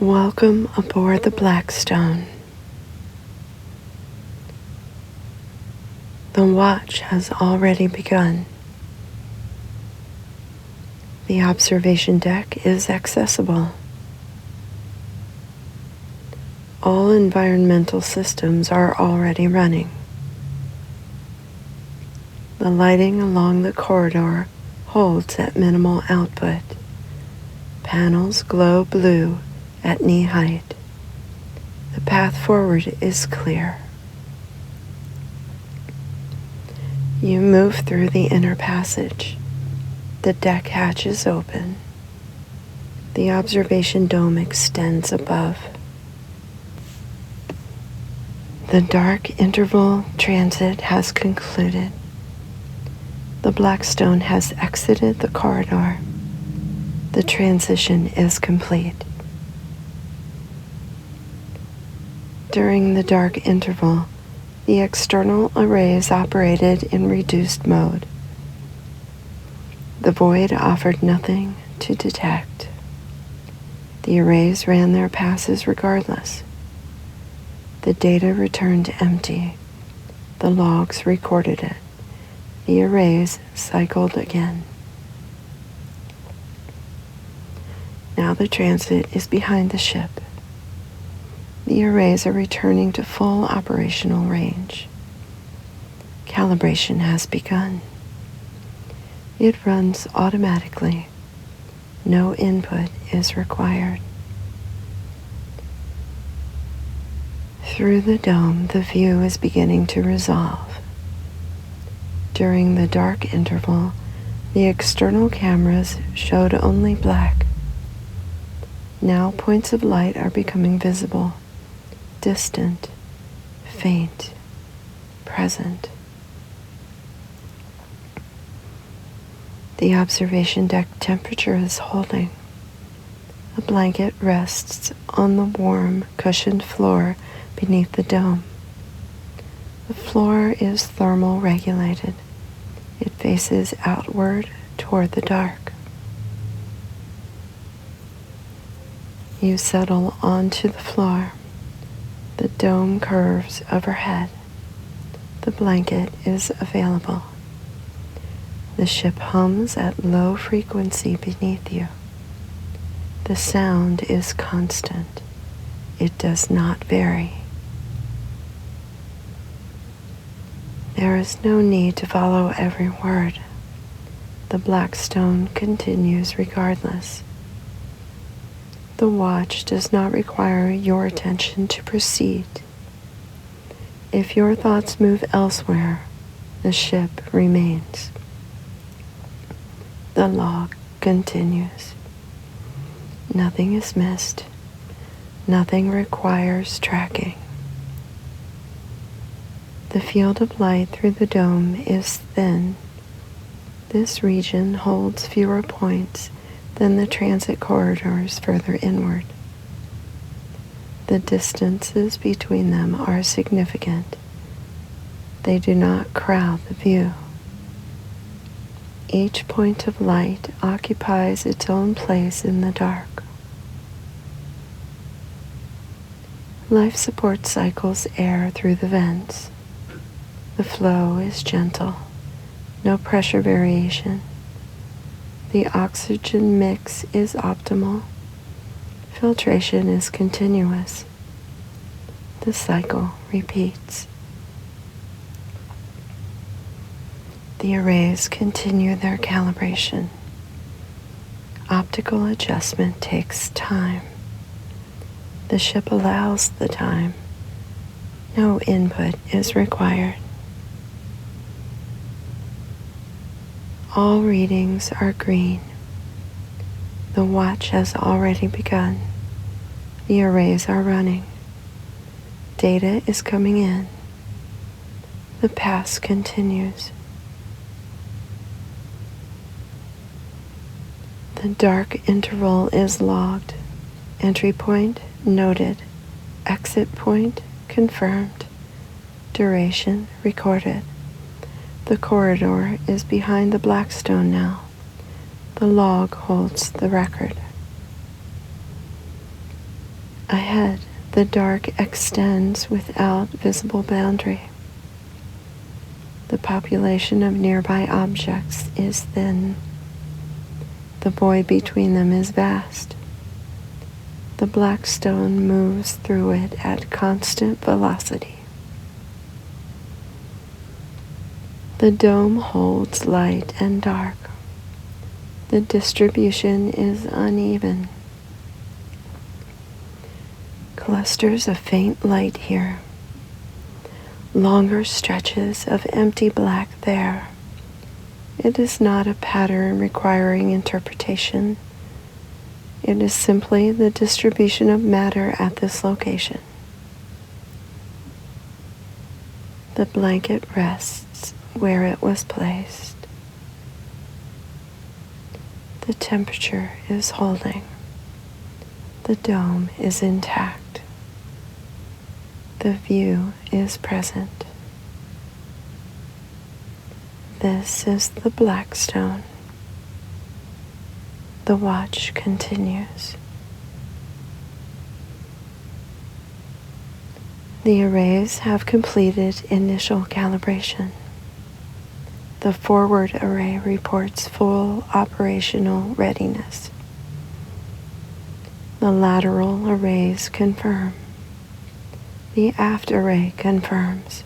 Welcome aboard the Blackstone. The watch has already begun. The observation deck is accessible. All environmental systems are already running. The lighting along the corridor holds at minimal output. Panels glow blue at knee height. The path forward is clear. You move through the inner passage. The deck hatches open. The observation dome extends above. The dark interval transit has concluded. The Blackstone has exited the corridor. The transition is complete. During the dark interval, the external arrays operated in reduced mode. The void offered nothing to detect. The arrays ran their passes regardless. The data returned empty. The logs recorded it. The arrays cycled again. Now the transit is behind the ship. The arrays are returning to full operational range. Calibration has begun. It runs automatically. No input is required. Through the dome, the view is beginning to resolve. During the dark interval, the external cameras showed only black. Now points of light are becoming visible. Distant, faint, present. The observation deck temperature is holding. A blanket rests on the warm, cushioned floor beneath the dome. The floor is thermal regulated. It faces outward toward the dark. You settle onto the floor. The dome curves overhead. The blanket is available. The ship hums at low frequency beneath you. The sound is constant. It does not vary. There is no need to follow every word. The Blackstone continues regardless. The watch does not require your attention to proceed. If your thoughts move elsewhere, the ship remains. The log continues. Nothing is missed. Nothing requires tracking. The field of light through the dome is thin. This region holds fewer points than the transit corridors further inward. The distances between them are significant. They do not crowd the view. Each point of light occupies its own place in the dark. Life support cycles air through the vents. The flow is gentle, no pressure variation. The oxygen mix is optimal. Filtration is continuous. The cycle repeats. The arrays continue their calibration. Optical adjustment takes time. The ship allows the time. No input is required. All readings are green. The watch has already begun. The arrays are running. Data is coming in. The pass continues. The dark interval is logged. Entry point noted. Exit point confirmed. Duration recorded. The corridor is behind the Blackstone now. The log holds the record. Ahead, the dark extends without visible boundary. The population of nearby objects is thin. The void between them is vast. The Blackstone moves through it at constant velocity. The dome holds light and dark. The distribution is uneven. Clusters of faint light here. Longer stretches of empty black there. It is not a pattern requiring interpretation. It is simply the distribution of matter at this location. The blanket rests where it was placed. The temperature is holding. The dome is intact. The view is present. This is the Blackstone. The watch continues. The arrays have completed initial calibration. The forward array reports full operational readiness. The lateral arrays confirm. The aft array confirms.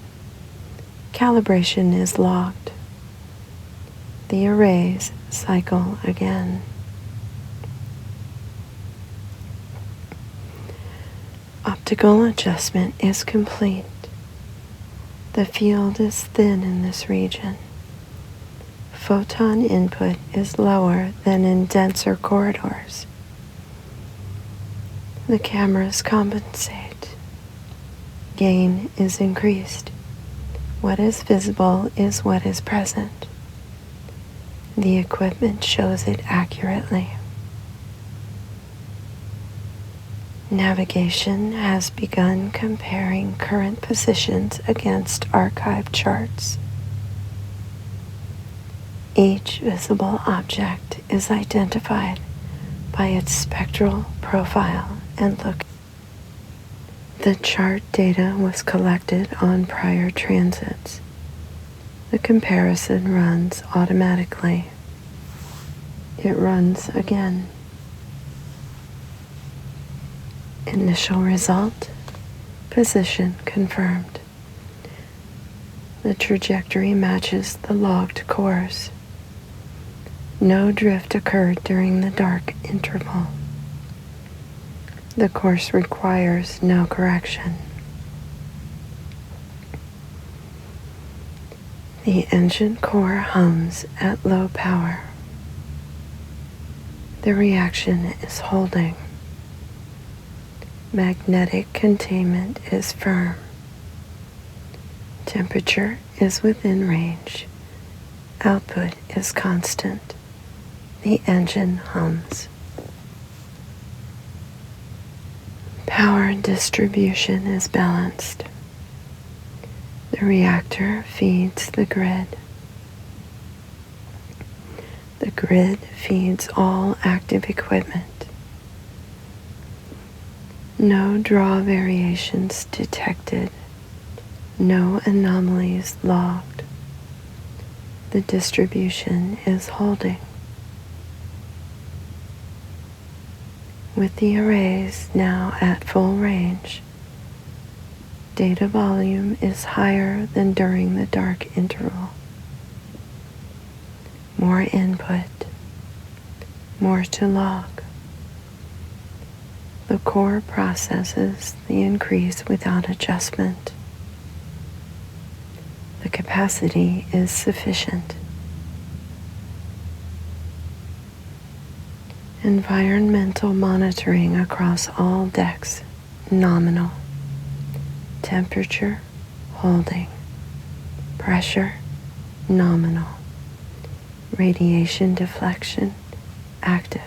Calibration is logged. The arrays cycle again. Optical adjustment is complete. The field is thin in this region. Photon input is lower than in denser corridors. The cameras compensate. Gain is increased. What is visible is what is present. The equipment shows it accurately. Navigation has begun comparing current positions against archived charts. Each visible object is identified by its spectral profile and look. The chart data was collected on prior transits. The comparison runs automatically. It runs again. Initial result, position confirmed. The trajectory matches the logged course. No drift occurred during the dark interval. The course requires no correction. The engine core hums at low power. The reaction is holding. Magnetic containment is firm. Temperature is within range. Output is constant. The engine hums. Power distribution is balanced. The reactor feeds the grid. The grid feeds all active equipment. No draw variations detected. No anomalies logged. The distribution is holding. With the arrays now at full range, data volume is higher than during the dark interval. More input, more to log. The core processes the increase without adjustment. The capacity is sufficient. Environmental monitoring across all decks, nominal. Temperature, holding. Pressure, nominal. Radiation deflection, active.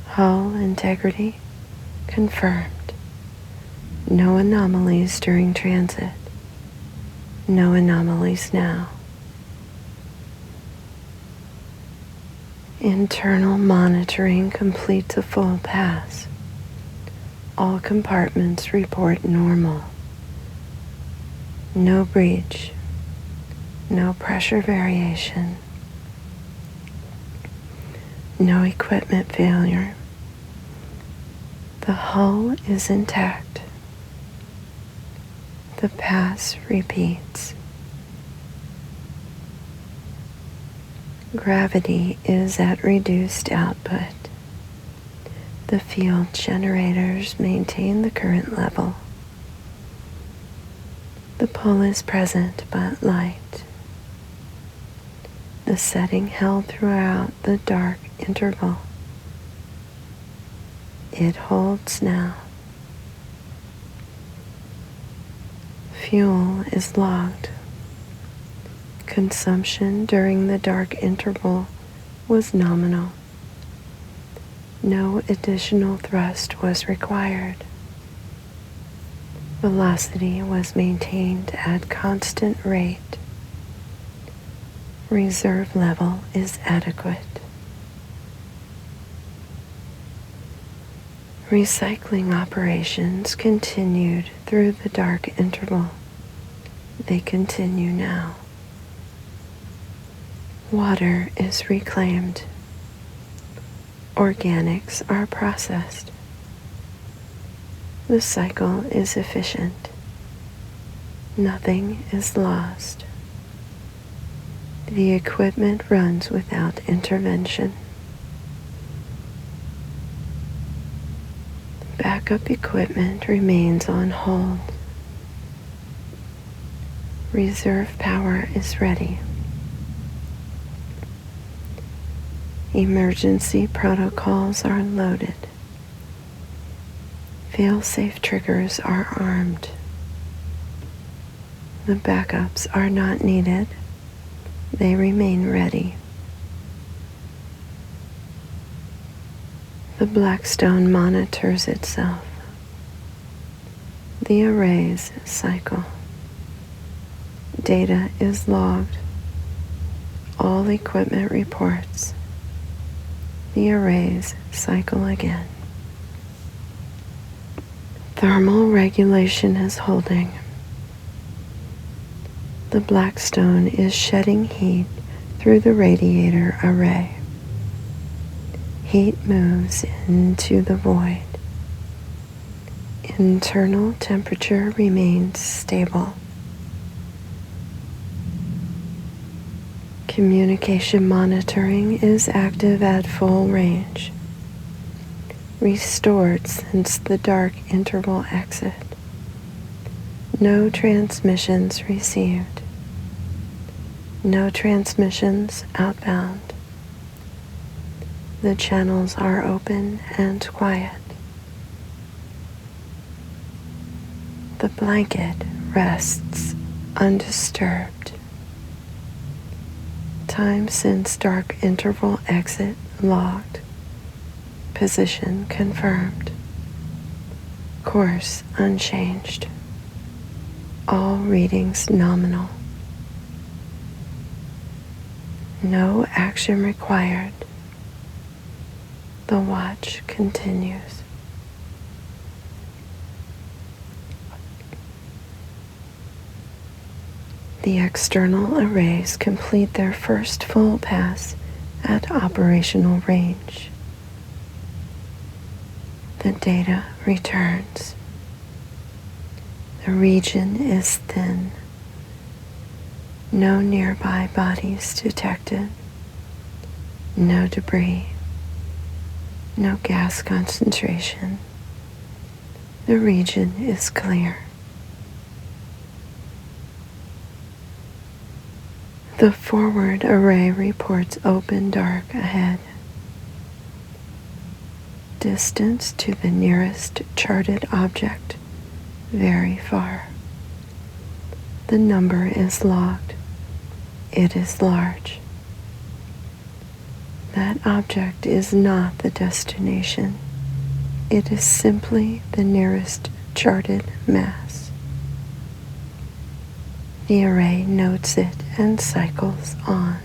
Hull integrity, confirmed. No anomalies during transit. No anomalies now. Internal monitoring completes a full pass. All compartments report normal. No breach, no pressure variation, no equipment failure. The hull is intact. The pass repeats. Gravity is at reduced output. The field generators maintain the current level. The pull is present but light. The setting held throughout the dark interval. It holds now. Fuel is logged. Consumption during the dark interval was nominal. No additional thrust was required. Velocity was maintained at constant rate. Reserve level is adequate. Recycling operations continued through the dark interval. They continue now. Water is reclaimed. Organics are processed. The cycle is efficient. Nothing is lost. The equipment runs without intervention. Backup equipment remains on hold. Reserve power is ready. Emergency protocols are loaded. Fail-safe triggers are armed. The backups are not needed. They remain ready. The Blackstone monitors itself. The arrays cycle. Data is logged. All equipment reports. The arrays cycle again. Thermal regulation is holding. The Blackstone is shedding heat through the radiator array. Heat moves into the void. Internal temperature remains stable. Communication monitoring is active at full range. Restored since the dark interval exit. No transmissions received. No transmissions outbound. The channels are open and quiet. The blanket rests undisturbed. Time since dark interval exit logged. Position confirmed. Course unchanged. All readings nominal. No action required. The watch continues. The external arrays complete their first full pass at operational range. The data returns. The region is thin. No nearby bodies detected. No debris. No gas concentration. The region is clear. The forward array reports open dark ahead. Distance to the nearest charted object, very far. The number is logged. It is large. That object is not the destination. It is simply the nearest charted mass. The array notes it and cycles on.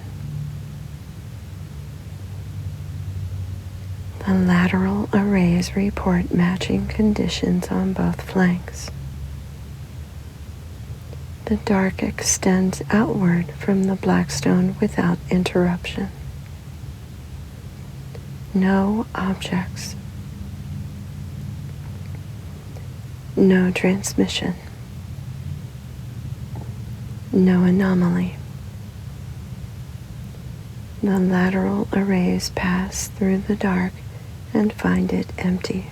The The lateral arrays report matching conditions on both flanks. The dark extends outward from the Blackstone without interruption. No objects. No transmission. No anomaly. The lateral arrays pass through the dark and find it empty.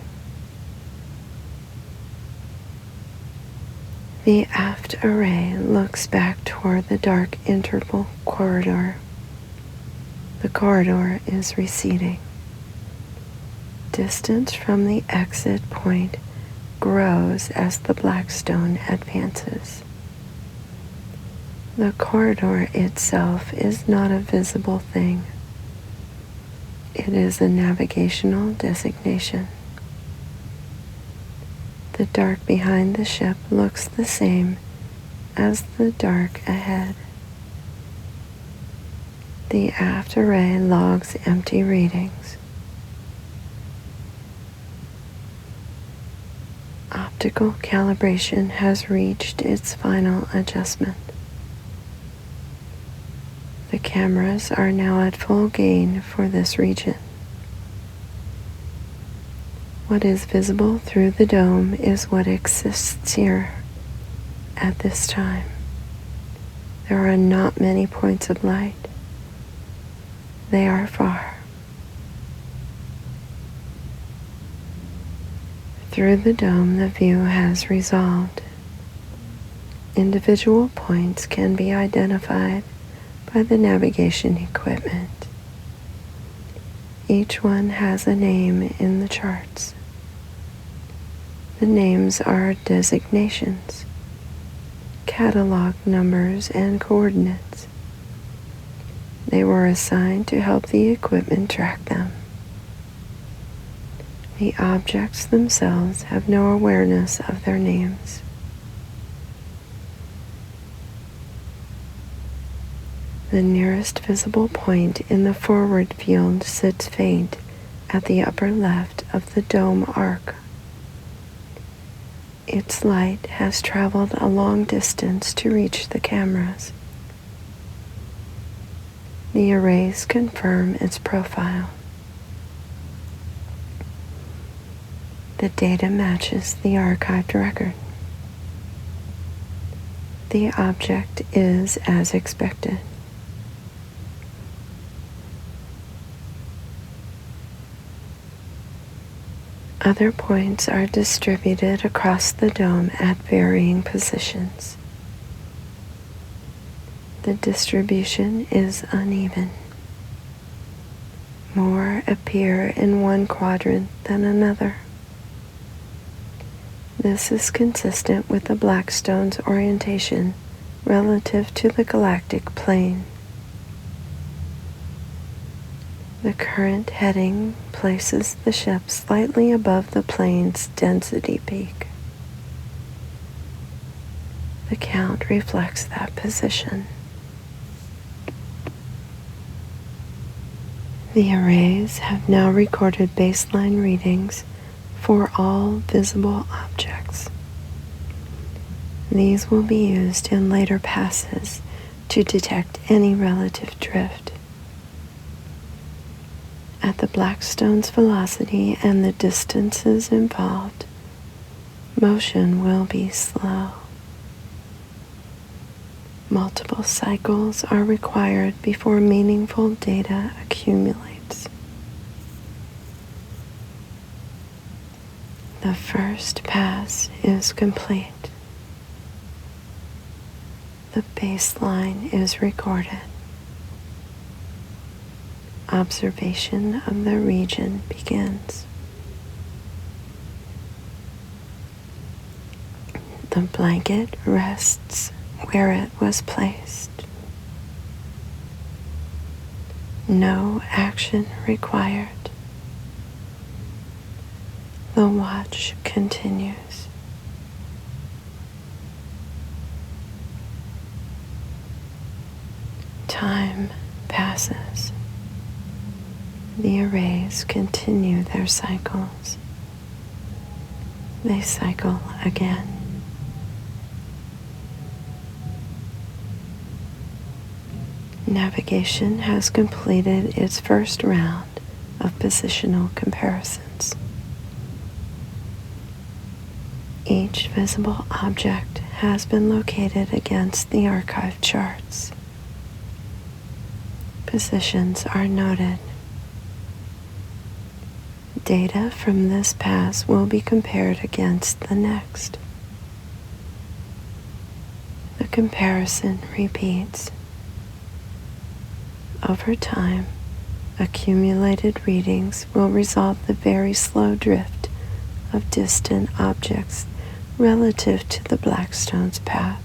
The aft array looks back toward the dark interval corridor. The corridor is receding. Distance from the exit point grows as the Blackstone advances. The corridor itself is not a visible thing. It is a navigational designation. The dark behind the ship looks the same as the dark ahead. The aft array logs empty readings. Optical calibration has reached its final adjustment. The cameras are now at full gain for this region. What is visible through the dome is what exists here at this time. There are not many points of light. They are far. Through the dome, the view has resolved. Individual points can be identified by the navigation equipment. Each one has a name in the charts. The names are designations, catalog numbers, and coordinates. They were assigned to help the equipment track them. The objects themselves have no awareness of their names. The nearest visible point in the forward field sits faint at the upper left of the dome arc. Its light has traveled a long distance to reach the cameras. The arrays confirm its profile. The data matches the archived record. The object is as expected. Other points are distributed across the dome at varying positions. The distribution is uneven. More appear in one quadrant than another. This is consistent with the Blackstone's orientation relative to the galactic plane. The current heading places the ship slightly above the plane's density peak. The count reflects that position. The arrays have now recorded baseline readings for all visible objects. These will be used in later passes to detect any relative drift. At the Blackstone's velocity and the distances involved, motion will be slow. Multiple cycles are required before meaningful data accumulates. The first pass is complete. The baseline is recorded. Observation of the region begins. The blanket rests where it was placed. No action required. The watch continues. Time passes. The arrays continue their cycles. They cycle again. Navigation has completed its first round of positional comparisons. Each visible object has been located against the archive charts. Positions are noted. Data from this pass will be compared against the next. The comparison repeats. Over time, accumulated readings will resolve the very slow drift of distant objects relative to the Blackstone's path.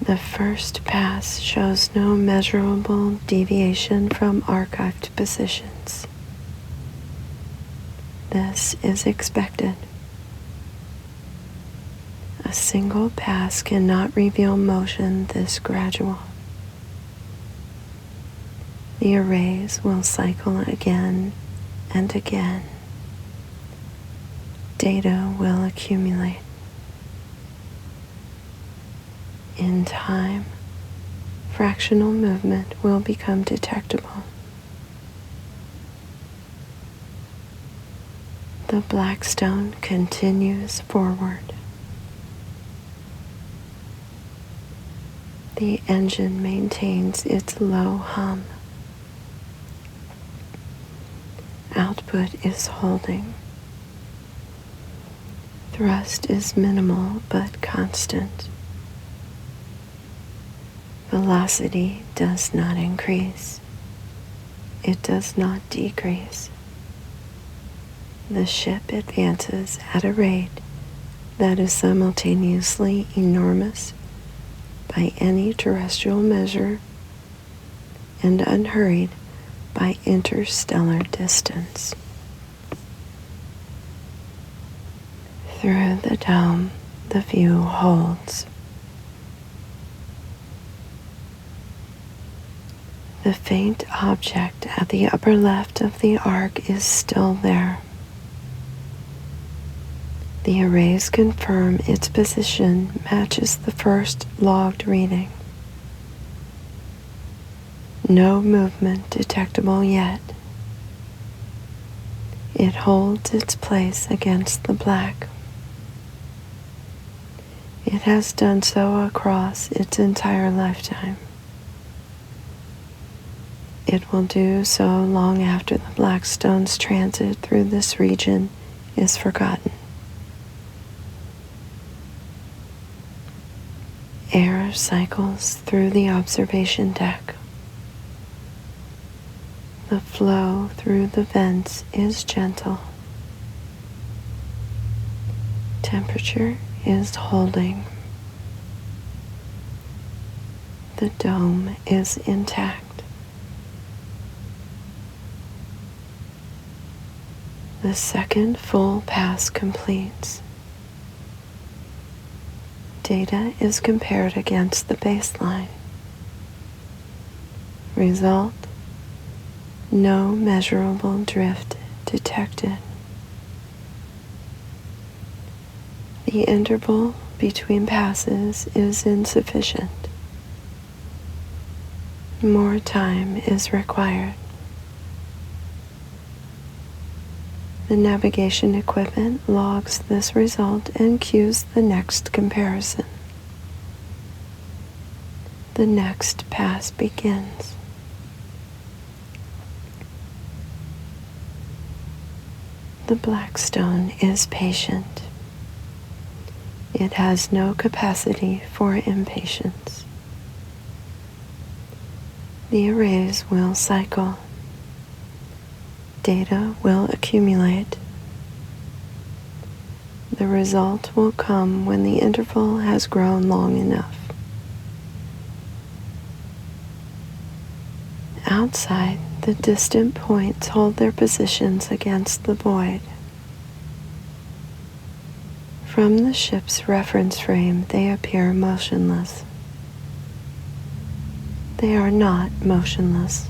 The first pass shows no measurable deviation from archived positions. This is expected. A single pass cannot reveal motion this gradual. The arrays will cycle again and again. Data will accumulate. In time, fractional movement will become detectable. The Blackstone continues forward. The engine maintains its low hum. Output is holding. Thrust is minimal but constant. Velocity does not increase. It does not decrease. The ship advances at a rate that is simultaneously enormous by any terrestrial measure and unhurried by interstellar distance. Through the dome, the view holds. The faint object at the upper left of the arc is still there. The arrays confirm its position matches the first logged reading. No movement detectable yet. It holds its place against the black. It has done so across its entire lifetime. It will do so long after the Blackstone's transit through this region is forgotten. Air cycles through the observation deck. The flow through the vents is gentle. Temperature is holding. The dome is intact. The second full pass completes. Data is compared against the baseline. Result: no measurable drift detected. The interval between passes is insufficient. More time is required. The navigation equipment logs this result and cues the next comparison. The next pass begins. The Blackstone is patient. It has no capacity for impatience. The arrays will cycle. Data will accumulate. The result will come when the interval has grown long enough. Outside, the distant points hold their positions against the void. From the ship's reference frame, they appear motionless. they are not motionless.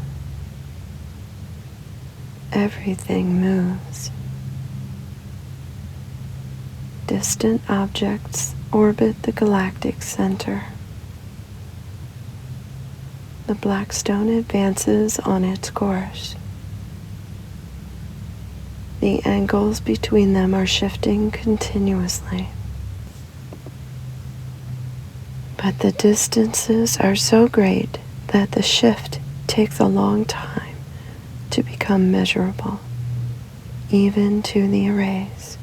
Everything moves. Distant objects orbit the galactic center. The Blackstone advances on its course. The angles between them are shifting continuously. But the distances are so great that the shift takes a long time to become measurable, even to the arrays.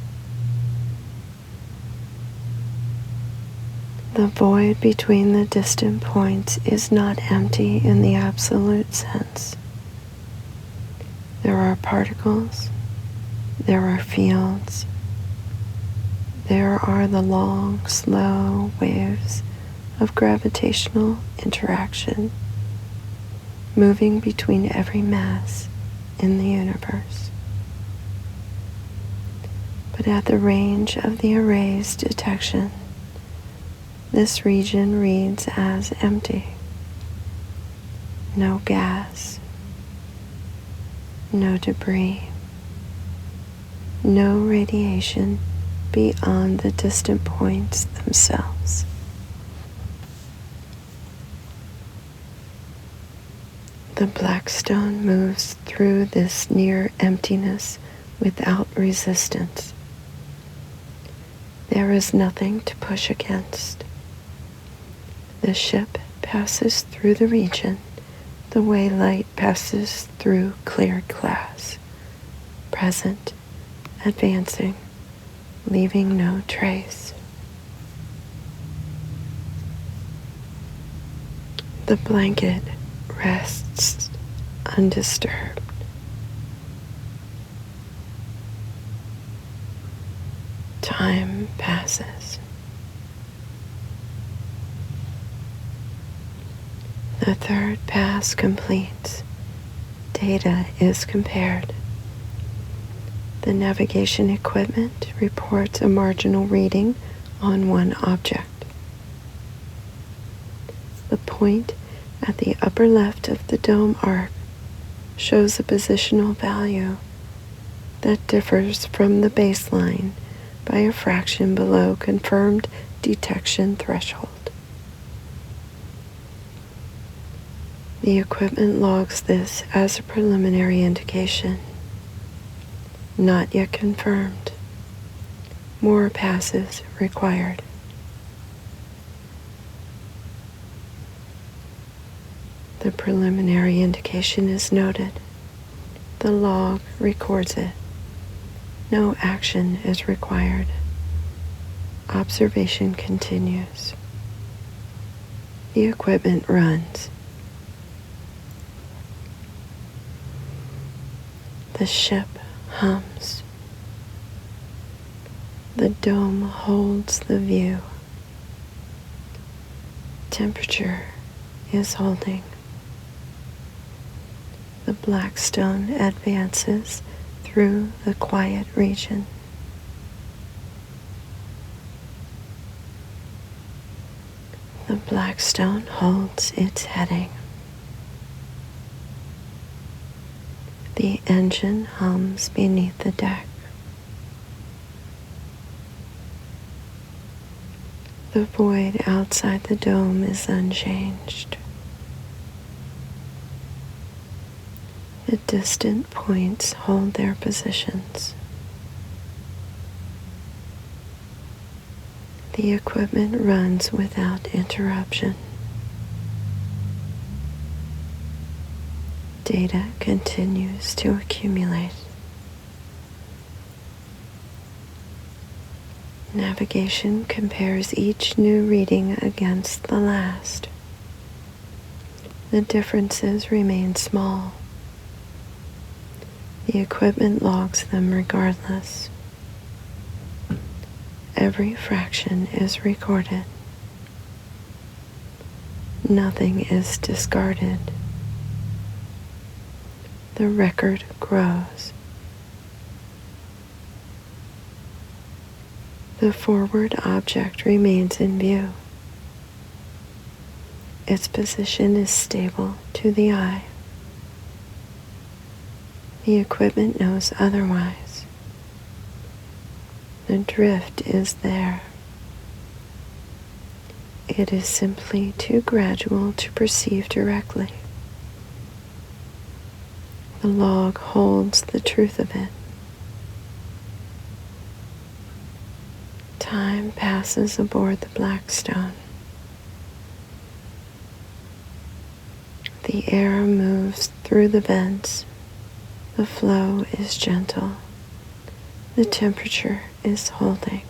The void between the distant points is not empty in the absolute sense. There are particles, there are fields, there are the long, slow waves of gravitational interaction moving between every mass in the universe. But at the range of the array's detection, this region reads as empty. No gas, no debris, no radiation beyond the distant points themselves. The Blackstone moves through this near emptiness without resistance. There is nothing to push against. The ship passes through the region the way light passes through clear glass, present, advancing, leaving no trace. The blanket rests undisturbed. Time passes. The third pass completes. Data is compared. The navigation equipment reports a marginal reading on one object. The point at the upper left of the dome arc shows a positional value that differs from the baseline by a fraction below confirmed detection threshold. The equipment logs this as a preliminary indication. Not yet confirmed. More passes required. The preliminary indication is noted. The log records it. No action is required. Observation continues. The equipment runs. The ship hums. The dome holds the view. Temperature is holding. The Blackstone advances through the quiet region. The Blackstone holds its heading. The engine hums beneath the deck. The void outside the dome is unchanged. The distant points hold their positions. The equipment runs without interruption. Data continues to accumulate. Navigation compares each new reading against the last. The differences remain small. The equipment logs them regardless. Every fraction is recorded. Nothing is discarded. The record grows. The forward object remains in view. its position is stable to the eye. The equipment knows otherwise. The drift is there. It is simply too gradual to perceive directly. The log holds the truth of it. Time passes aboard the Blackstone. The air moves through the vents. The flow is gentle. The temperature is holding.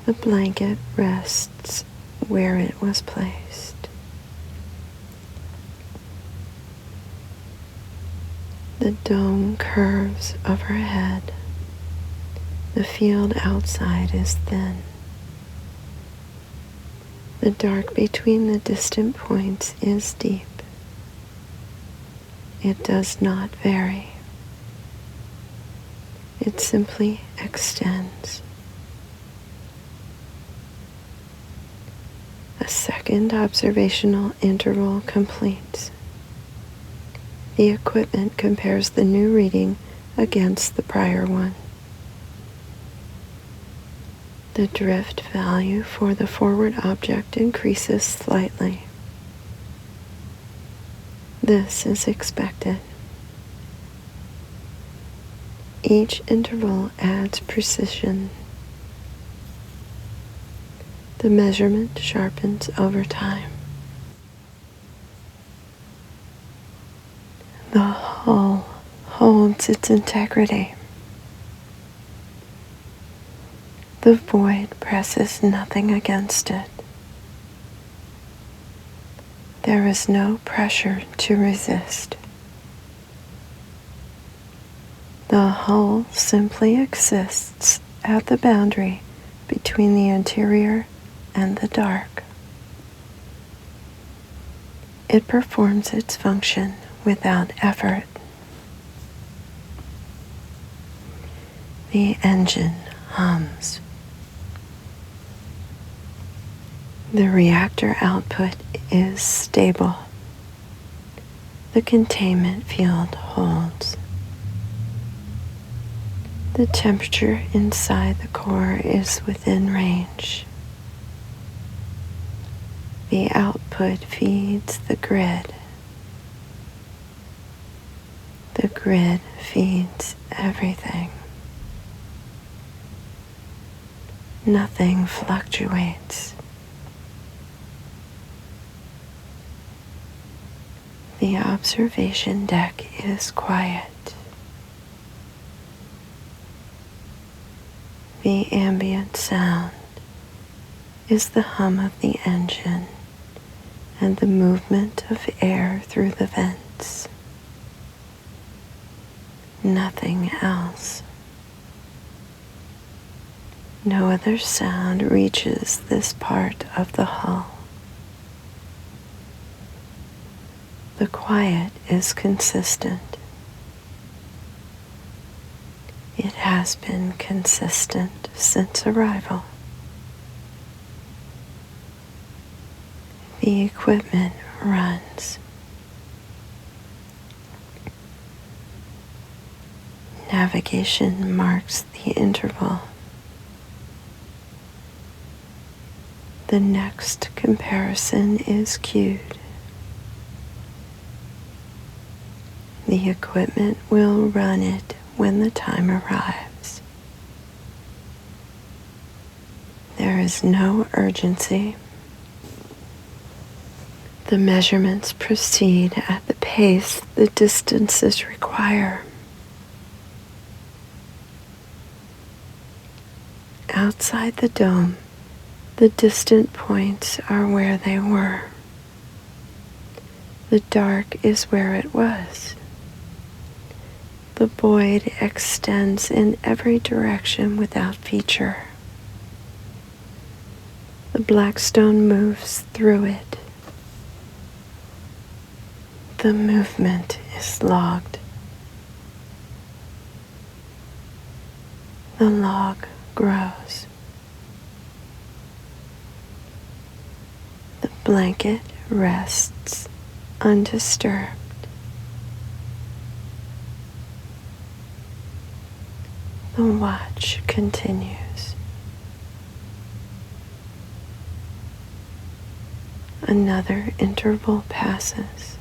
The blanket rests where it was placed. The dome curves overhead. The field outside is thin. The dark between the distant points is deep. It does not vary. It simply extends. A second observational interval completes. The equipment compares the new reading against the prior one. The drift value for the forward object increases slightly. This is expected. Each interval adds precision. The measurement sharpens over time. The hull holds its integrity. The void presses nothing against it. There is no pressure to resist. The hull simply exists at the boundary between the interior and the dark. It performs its function without effort. The engine hums. The reactor output is stable. The containment field holds. The temperature inside the core is within range. The output feeds the grid. The grid feeds everything. Nothing fluctuates. The observation deck is quiet. The ambient sound is the hum of the engine and the movement of air through the vents. Nothing else. No other sound reaches this part of the hull. The quiet is consistent. It has been consistent since arrival. The equipment runs. Navigation marks the interval. The next comparison is cued. The equipment will run it when the time arrives. There is no urgency. The measurements proceed at the pace the distances require. Outside the dome, the distant points are where they were. The dark is where it was. The void extends in every direction without feature. The Blackstone moves through it. The movement is logged. The log grows. The blanket rests undisturbed. The watch continues. Another interval passes.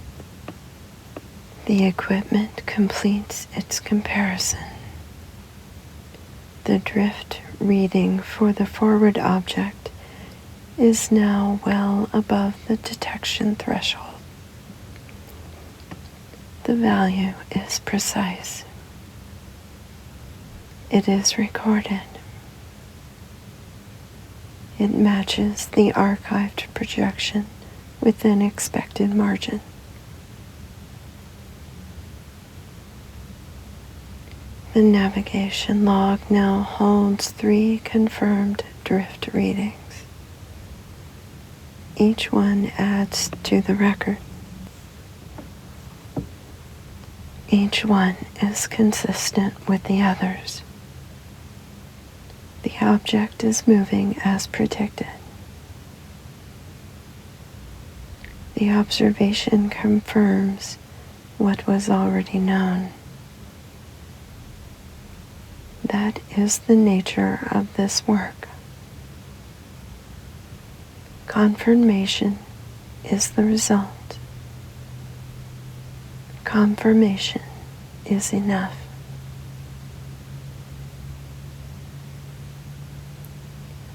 The equipment completes its comparison. The drift reading for the forward object is now well above the detection threshold. The value is precise. It is recorded. It matches the archived projection within expected margin. The navigation log now holds 3 confirmed drift readings. Each one adds to the record. Each one is consistent with the others. The object is moving as predicted. The observation confirms what was already known. That is the nature of this work. Confirmation is the result. Confirmation is enough.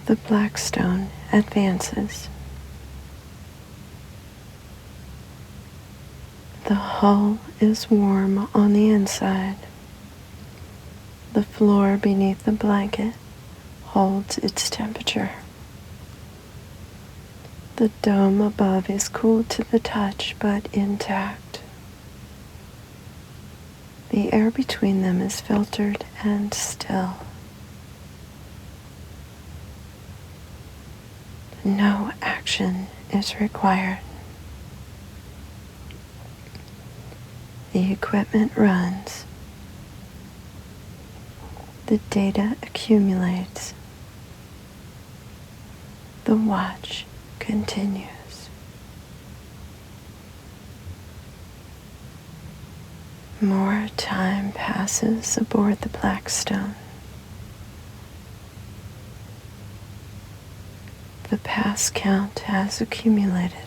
The Blackstone advances. The hull is warm on the inside. The floor beneath the blanket holds its temperature. The dome above is cool to the touch but intact. The air between them is filtered and still. No action is required. The equipment runs. The data accumulates. The watch continues. More time passes aboard the Blackstone. The pass count has accumulated.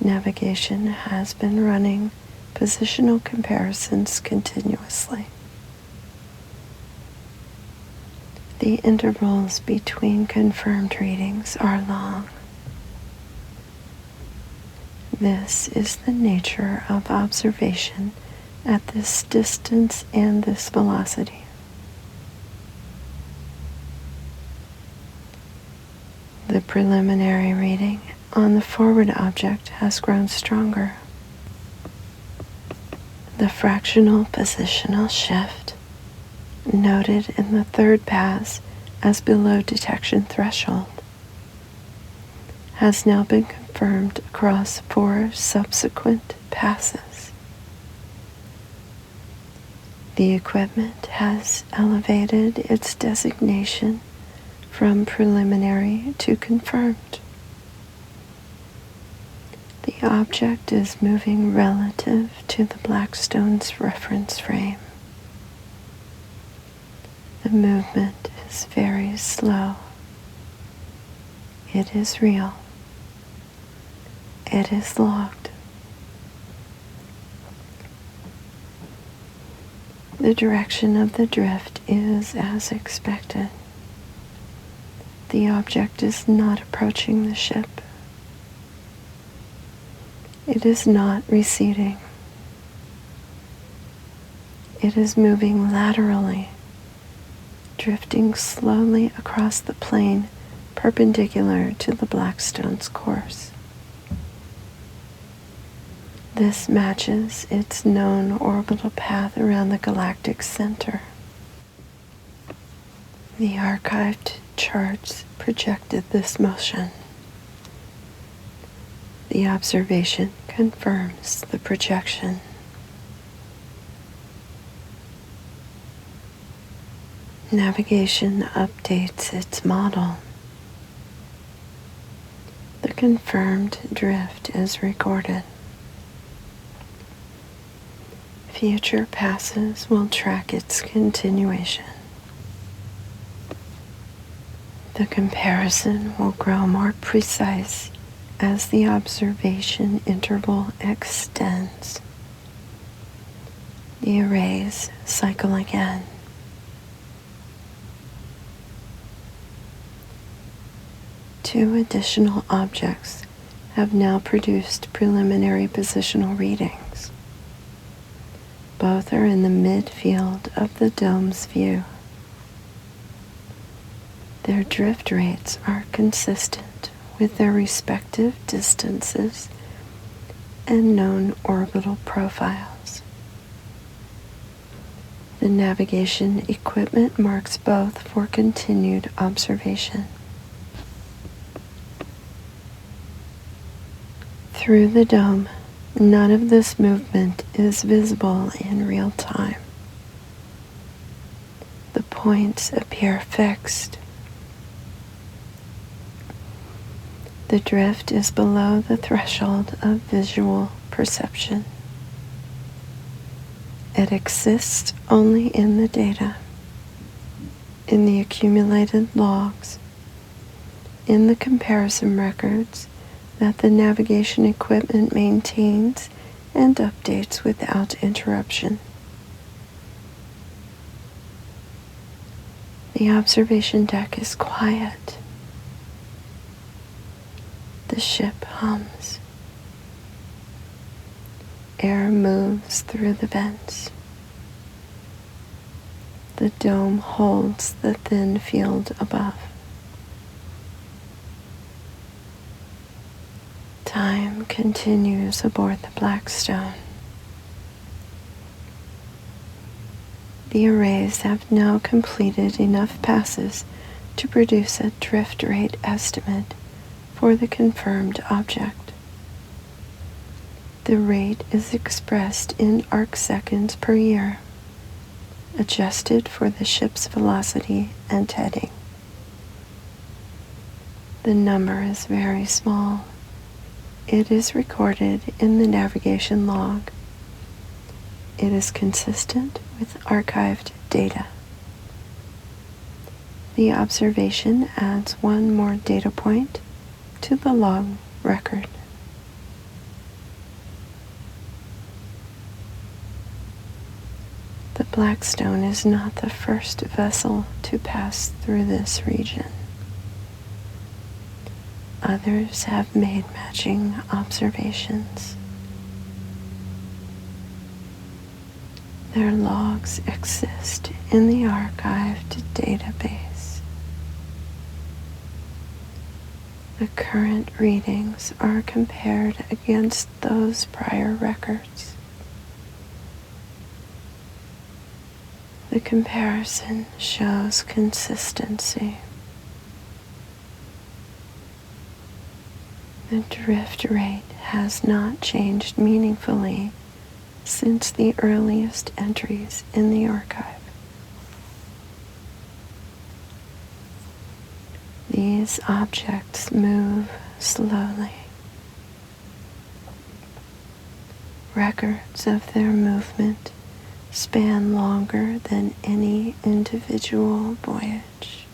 Navigation has been running positional comparisons continuously. The intervals between confirmed readings are long. This is the nature of observation at this distance and this velocity. The preliminary reading on the forward object has grown stronger. The fractional positional shift, noted in the third pass as below detection threshold, has now been confirmed across 4 subsequent passes. The equipment has elevated its designation from preliminary to confirmed. The object is moving relative to the Blackstone's reference frame. The movement is very slow. It is real. It is logged. The direction of the drift is as expected. The object is not approaching the ship. It is not receding. It is moving laterally, drifting slowly across the plane perpendicular to the Blackstone's course. This matches its known orbital path around the galactic center. The archived charts projected this motion. The observation confirms the projection. Navigation updates its model. confirmed drift is recorded. Future passes will track its continuation. The comparison will grow more precise as the observation interval extends. The arrays cycle again. Two additional objects have now produced preliminary positional readings. Both are in the midfield of the dome's view. Their drift rates are consistent with their respective distances and known orbital profiles. The navigation equipment marks both for continued observation. Through the dome, none of this movement is visible in real time. The points appear fixed. The drift is below the threshold of visual perception. It exists only in the data, in the accumulated logs, in the comparison records that the navigation equipment maintains and updates without interruption. The observation deck is quiet. The ship hums. Air moves through the vents. The dome holds the thin field above. Time continues aboard the Blackstone. The arrays have now completed enough passes to produce a drift rate estimate for the confirmed object. The rate is expressed in arcseconds per year, adjusted for the ship's velocity and heading. The number is very small. It is recorded in the navigation log. It is consistent with archived data. The observation adds one more data point to the log record. The Blackstone is not the first vessel to pass through this region. Others have made matching observations. Their logs exist in the archived database. The current readings are compared against those prior records. The comparison shows consistency. The drift rate has not changed meaningfully since the earliest entries in the archive. These objects move slowly. Records of their movement span longer than any individual voyage.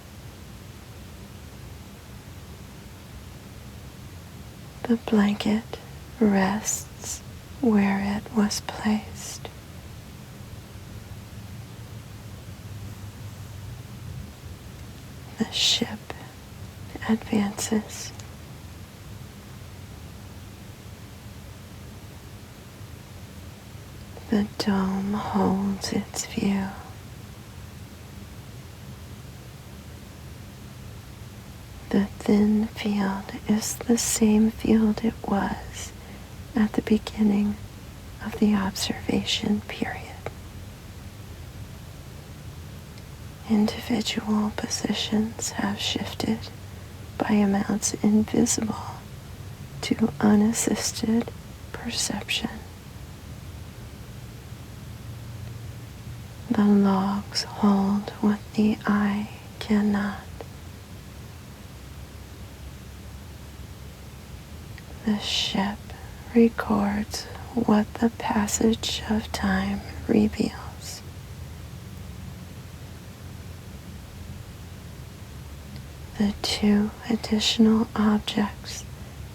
The blanket rests where it was placed. The ship advances. The dome holds its view. The thin field is the same field it was at the beginning of the observation period. Individual positions have shifted by amounts invisible to unassisted perception. The logs hold what the eye cannot. The ship records what the passage of time reveals. The two additional objects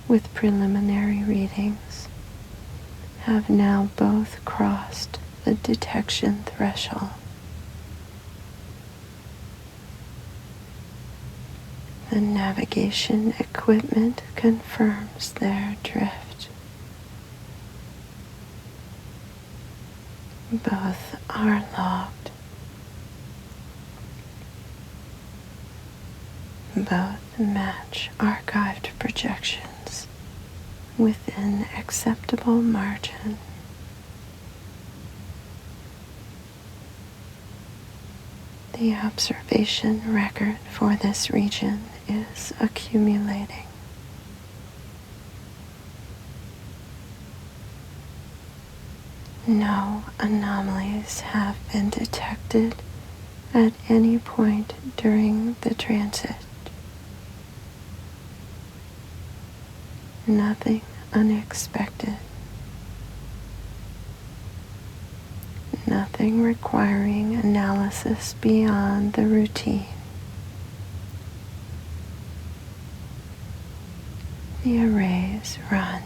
with preliminary readings have now both crossed the detection threshold. The navigation equipment confirms their drift. Both are logged. Both match archived projections within acceptable margin. The observation record for this region is accumulating. No anomalies have been detected at any point during the transit. Nothing unexpected. Nothing requiring analysis beyond the routine. The arrays run.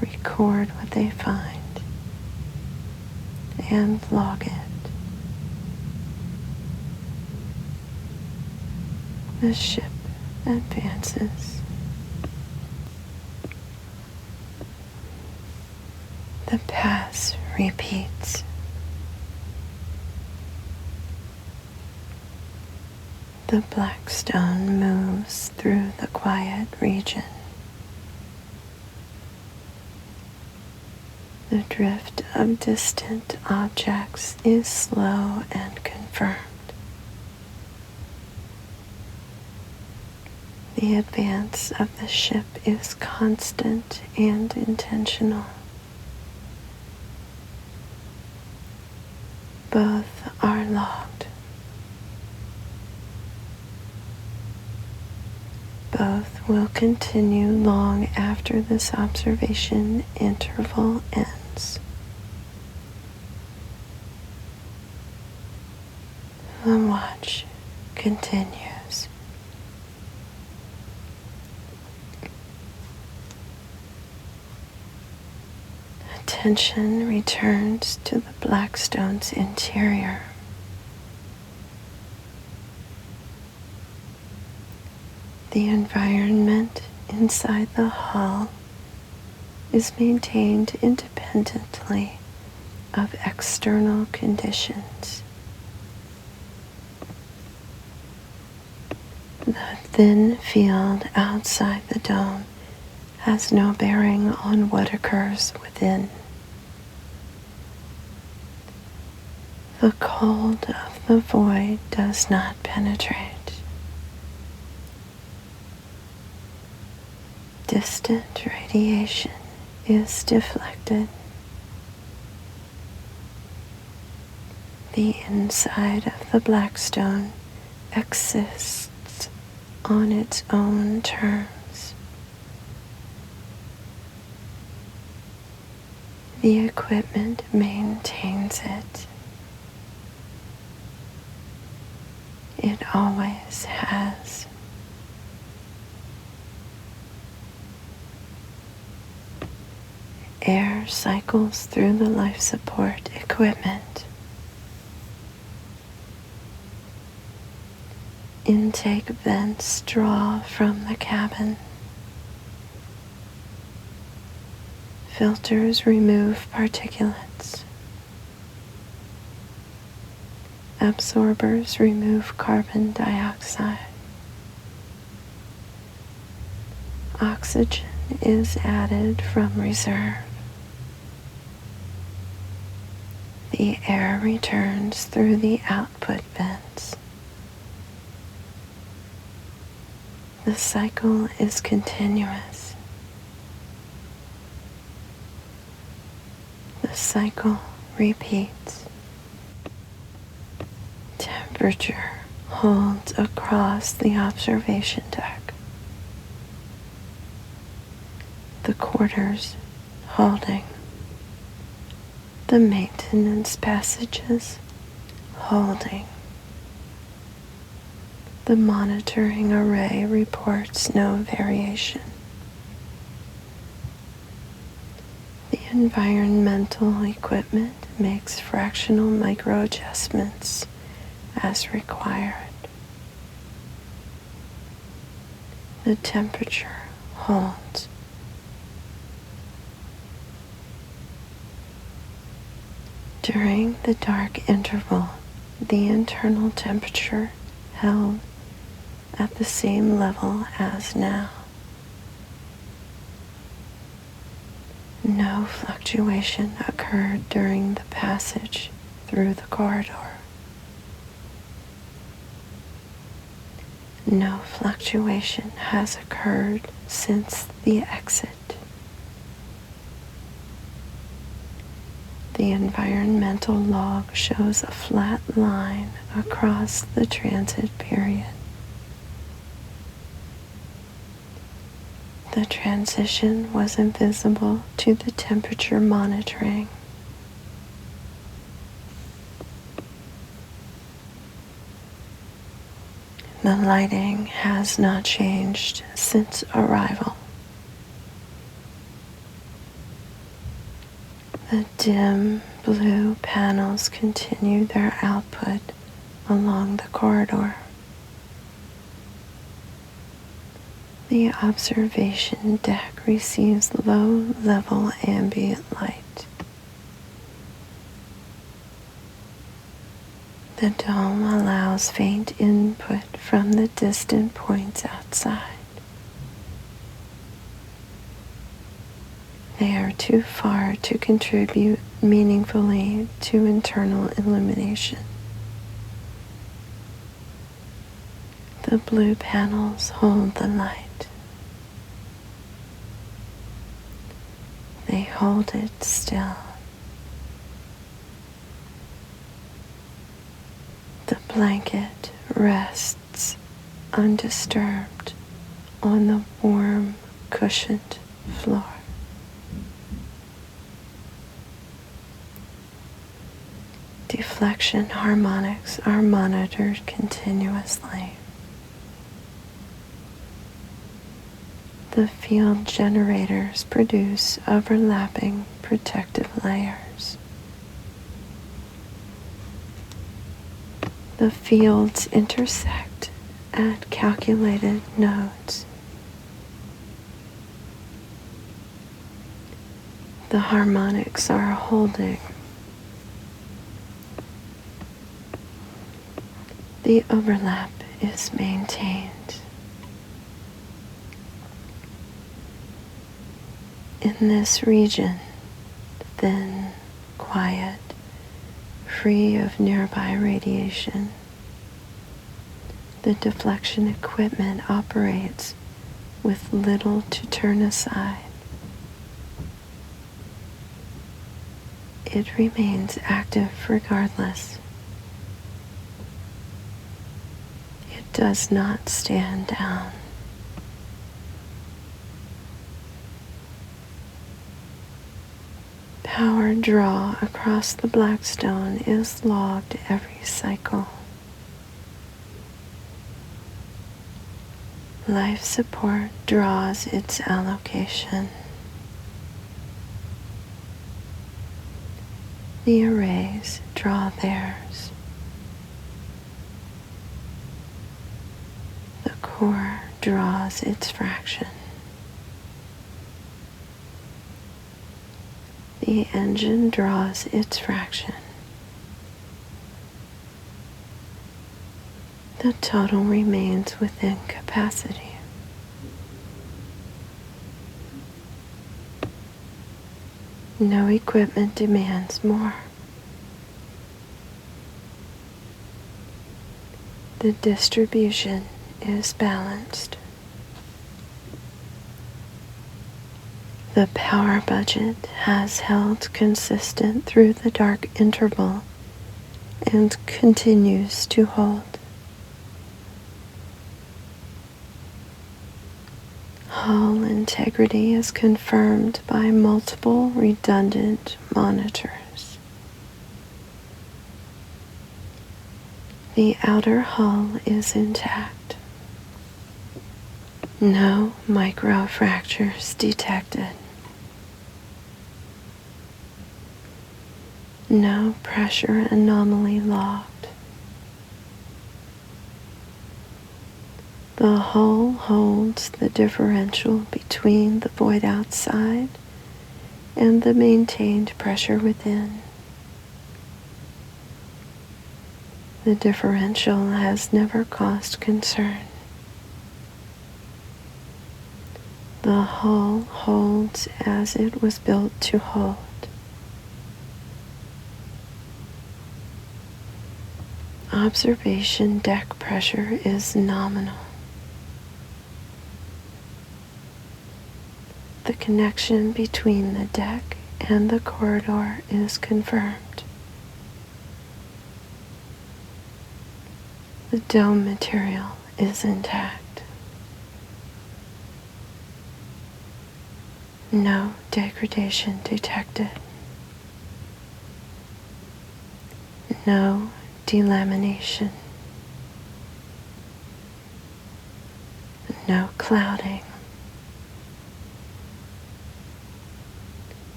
Record what they find and log it. The ship advances. The pass repeats. The Blackstone moves through the quiet region. The drift of distant objects is slow and confirmed. The advance of the ship is constant and intentional. Both are logged. Both will continue long after this observation interval ends. The watch continues. Attention returns to the Blackstone's interior. The environment inside the hull is maintained independently of external conditions. The thin field outside the dome has no bearing on what occurs within. The cold of the void does not penetrate. Distant radiation is deflected. The inside of the Blackstone exists on its own terms. The equipment maintains it. It always has. Air cycles through the life support equipment. Intake vents draw from the cabin. Filters remove particulates. Absorbers remove carbon dioxide. Oxygen is added from reserve. The air returns through the output vents. The cycle is continuous. The cycle repeats. Temperature holds across the observation deck. the quarters holding, the maintenance passages holding. The monitoring array reports no variation. The environmental equipment makes fractional micro-adjustments as required. The temperature holds. During the dark interval, the internal temperature held at the same level as now. No fluctuation occurred during the passage through the corridor. No fluctuation has occurred since the exit. The environmental log shows a flat line across the transit period. The transition was invisible to the temperature monitoring. The lighting has not changed since arrival. The dim blue panels continue their output along the corridor. The observation deck receives low-level ambient light. The dome allows faint input from the distant points outside. They are too far to contribute meaningfully to internal illumination. The blue panels hold the light. They hold it still. The blanket rests undisturbed on the warm, cushioned floor. Deflection harmonics are monitored continuously. The field generators produce overlapping protective layers. The fields intersect at calculated nodes. The harmonics are holding. The overlap is maintained. In this region, thin, quiet, free of nearby radiation, the deflection equipment operates with little to turn aside. It remains active regardless. It does not stand down. Power draw across the Blackstone is logged every cycle. Life support draws its allocation. The arrays draw theirs. The core draws its fraction. The engine draws its fraction. The total remains within capacity. No equipment demands more. The distribution is balanced. The power budget has held consistent through the dark interval and continues to hold. hull integrity is confirmed by multiple redundant monitors. The outer hull is intact. No microfractures detected. No pressure anomaly logged. The hull holds the differential between the void outside and the maintained pressure within. The differential has never caused concern. The hull holds as it was built to hold. Observation deck pressure is nominal. The connection between the deck and the corridor is confirmed. The dome material is intact. No degradation detected. No delamination. No clouding.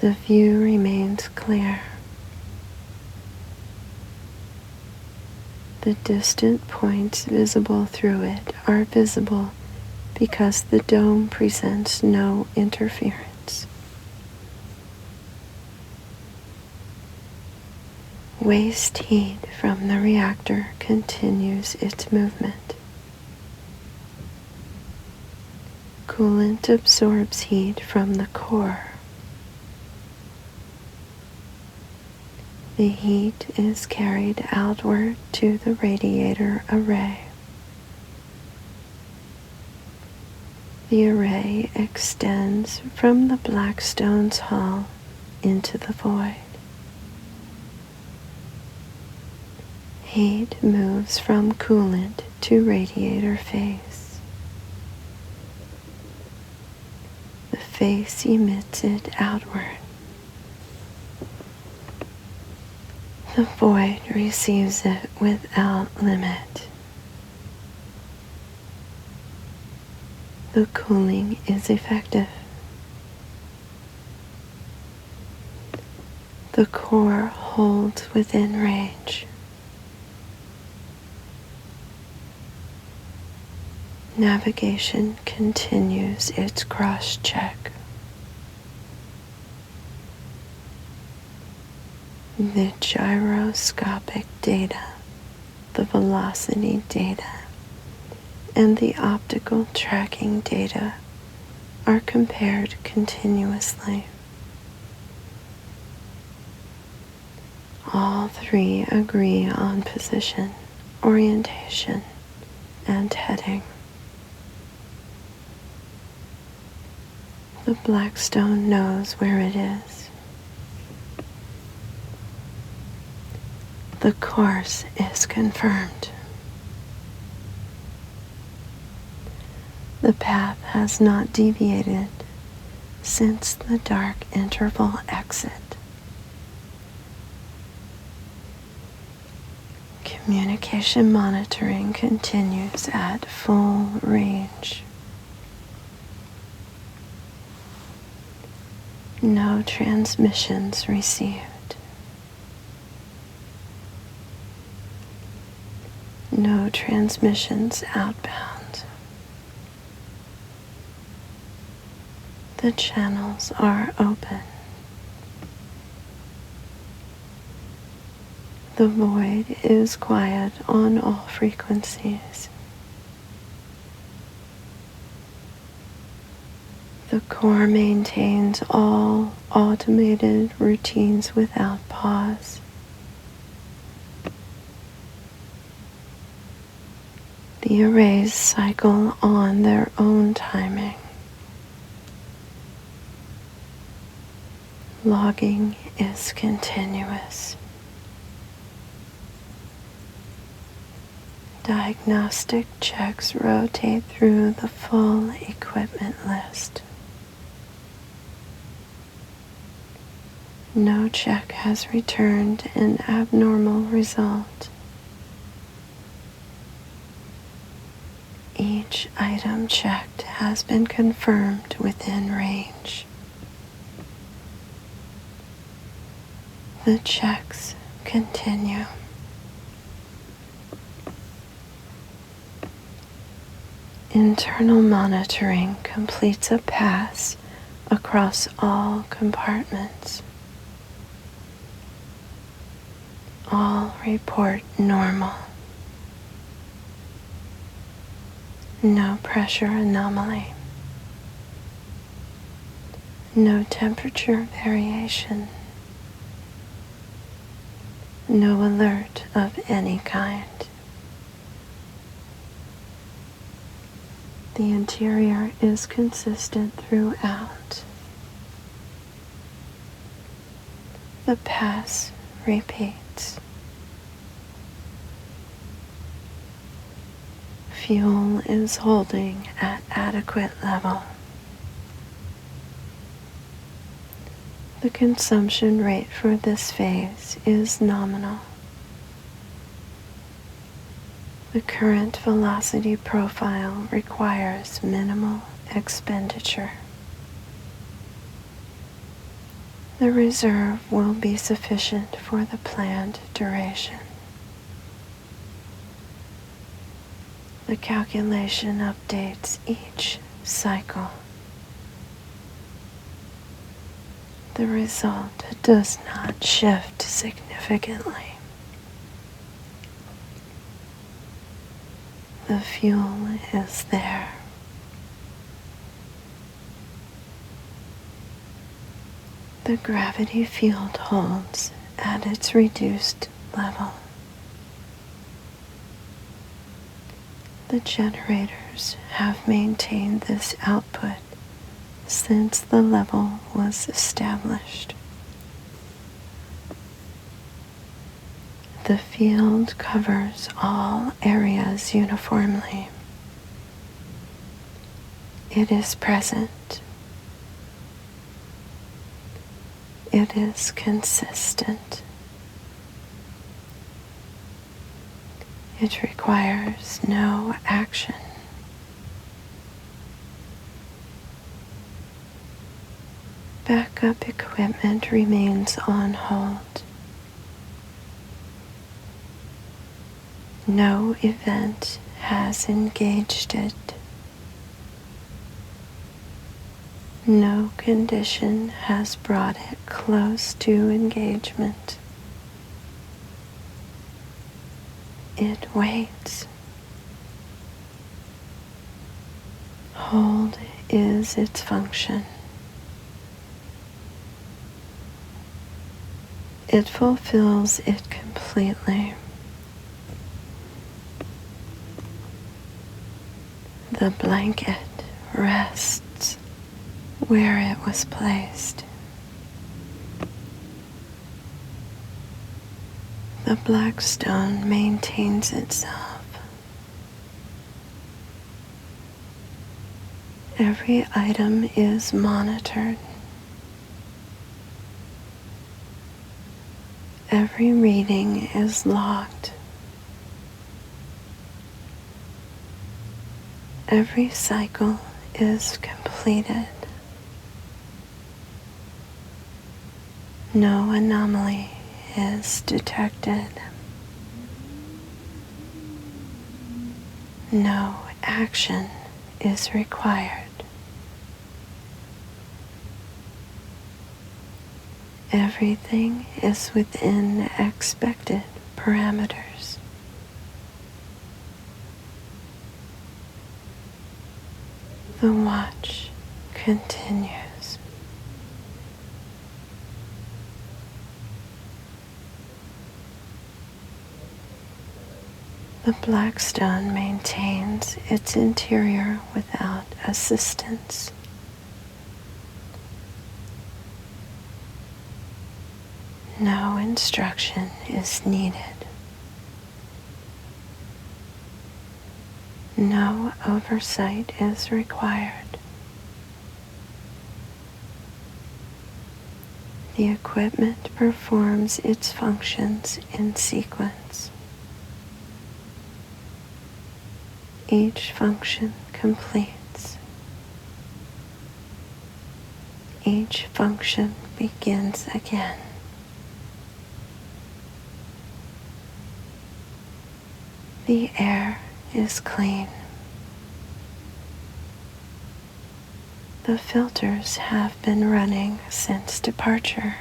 The view remains clear. The distant points visible through it are visible because the dome presents no interference. Waste heat from the reactor continues its movement. Coolant absorbs heat from the core. The heat is carried outward to the radiator array. The array extends from the Blackstone's hull into the void. Heat moves from coolant to radiator face. The face emits it outward. The void receives it without limit. The cooling is effective. The core holds within range. Navigation continues its cross-check. The gyroscopic data, the velocity data, and the optical tracking data are compared continuously. All three agree on position, orientation, and heading. The Blackstone knows where it is. The course is confirmed. The path has not deviated since the dark interval exit. Communication monitoring continues at full range. No transmissions received. No transmissions outbound. The channels are open. The void is quiet on all frequencies. The core maintains all automated routines without pause. The arrays cycle on their own timing. Logging is continuous. Diagnostic checks rotate through the full equipment list. No check has returned an abnormal result. Each item checked has been confirmed within range. The checks continue. Internal monitoring completes a pass across all compartments. All report normal. No pressure anomaly. No temperature variation. No alert of any kind. The interior is consistent throughout. The pass repeats. Fuel is holding at adequate level. The consumption rate for this phase is nominal. The current velocity profile requires minimal expenditure. The reserve will be sufficient for the planned duration. The calculation updates each cycle. The result does not shift significantly. The fuel is there. The gravity field holds at its reduced level. The generators have maintained this output since the level was established. The field covers all areas uniformly. It is present. It is consistent. It requires no action. Backup equipment remains on hold. No event has engaged it. No condition has brought it close to engagement. It waits. Hold is its function. It fulfills it completely. The blanket rests where it was placed. The Blackstone maintains itself. Every item is monitored. Every reading is logged. Every cycle is completed. No anomaly is detected. No action is required. Everything is within expected parameters. The watch continues. The Blackstone maintains its interior without assistance. No instruction is needed. No oversight is required. The equipment performs its functions in sequence. Each function completes. Each function begins again. The air is clean. The filters have been running since departure.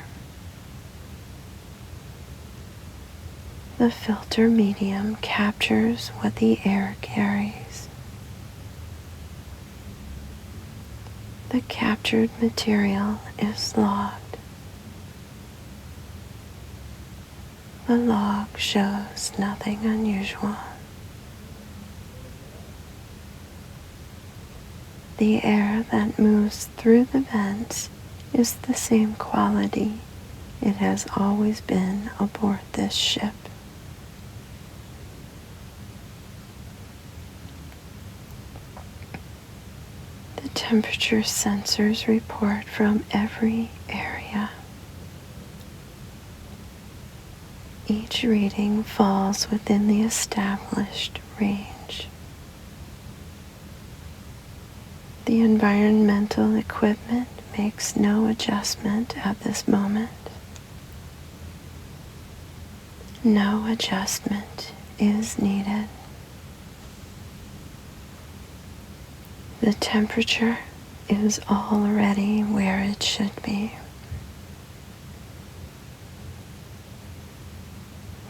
The filter medium captures what the air carries. The captured material is logged. The log shows nothing unusual. The air that moves through the vents is the same quality it has always been aboard this ship. The temperature sensors report from every area. Each reading falls within the established range. The environmental equipment makes no adjustment at this moment. No adjustment is needed. The temperature is already where it should be.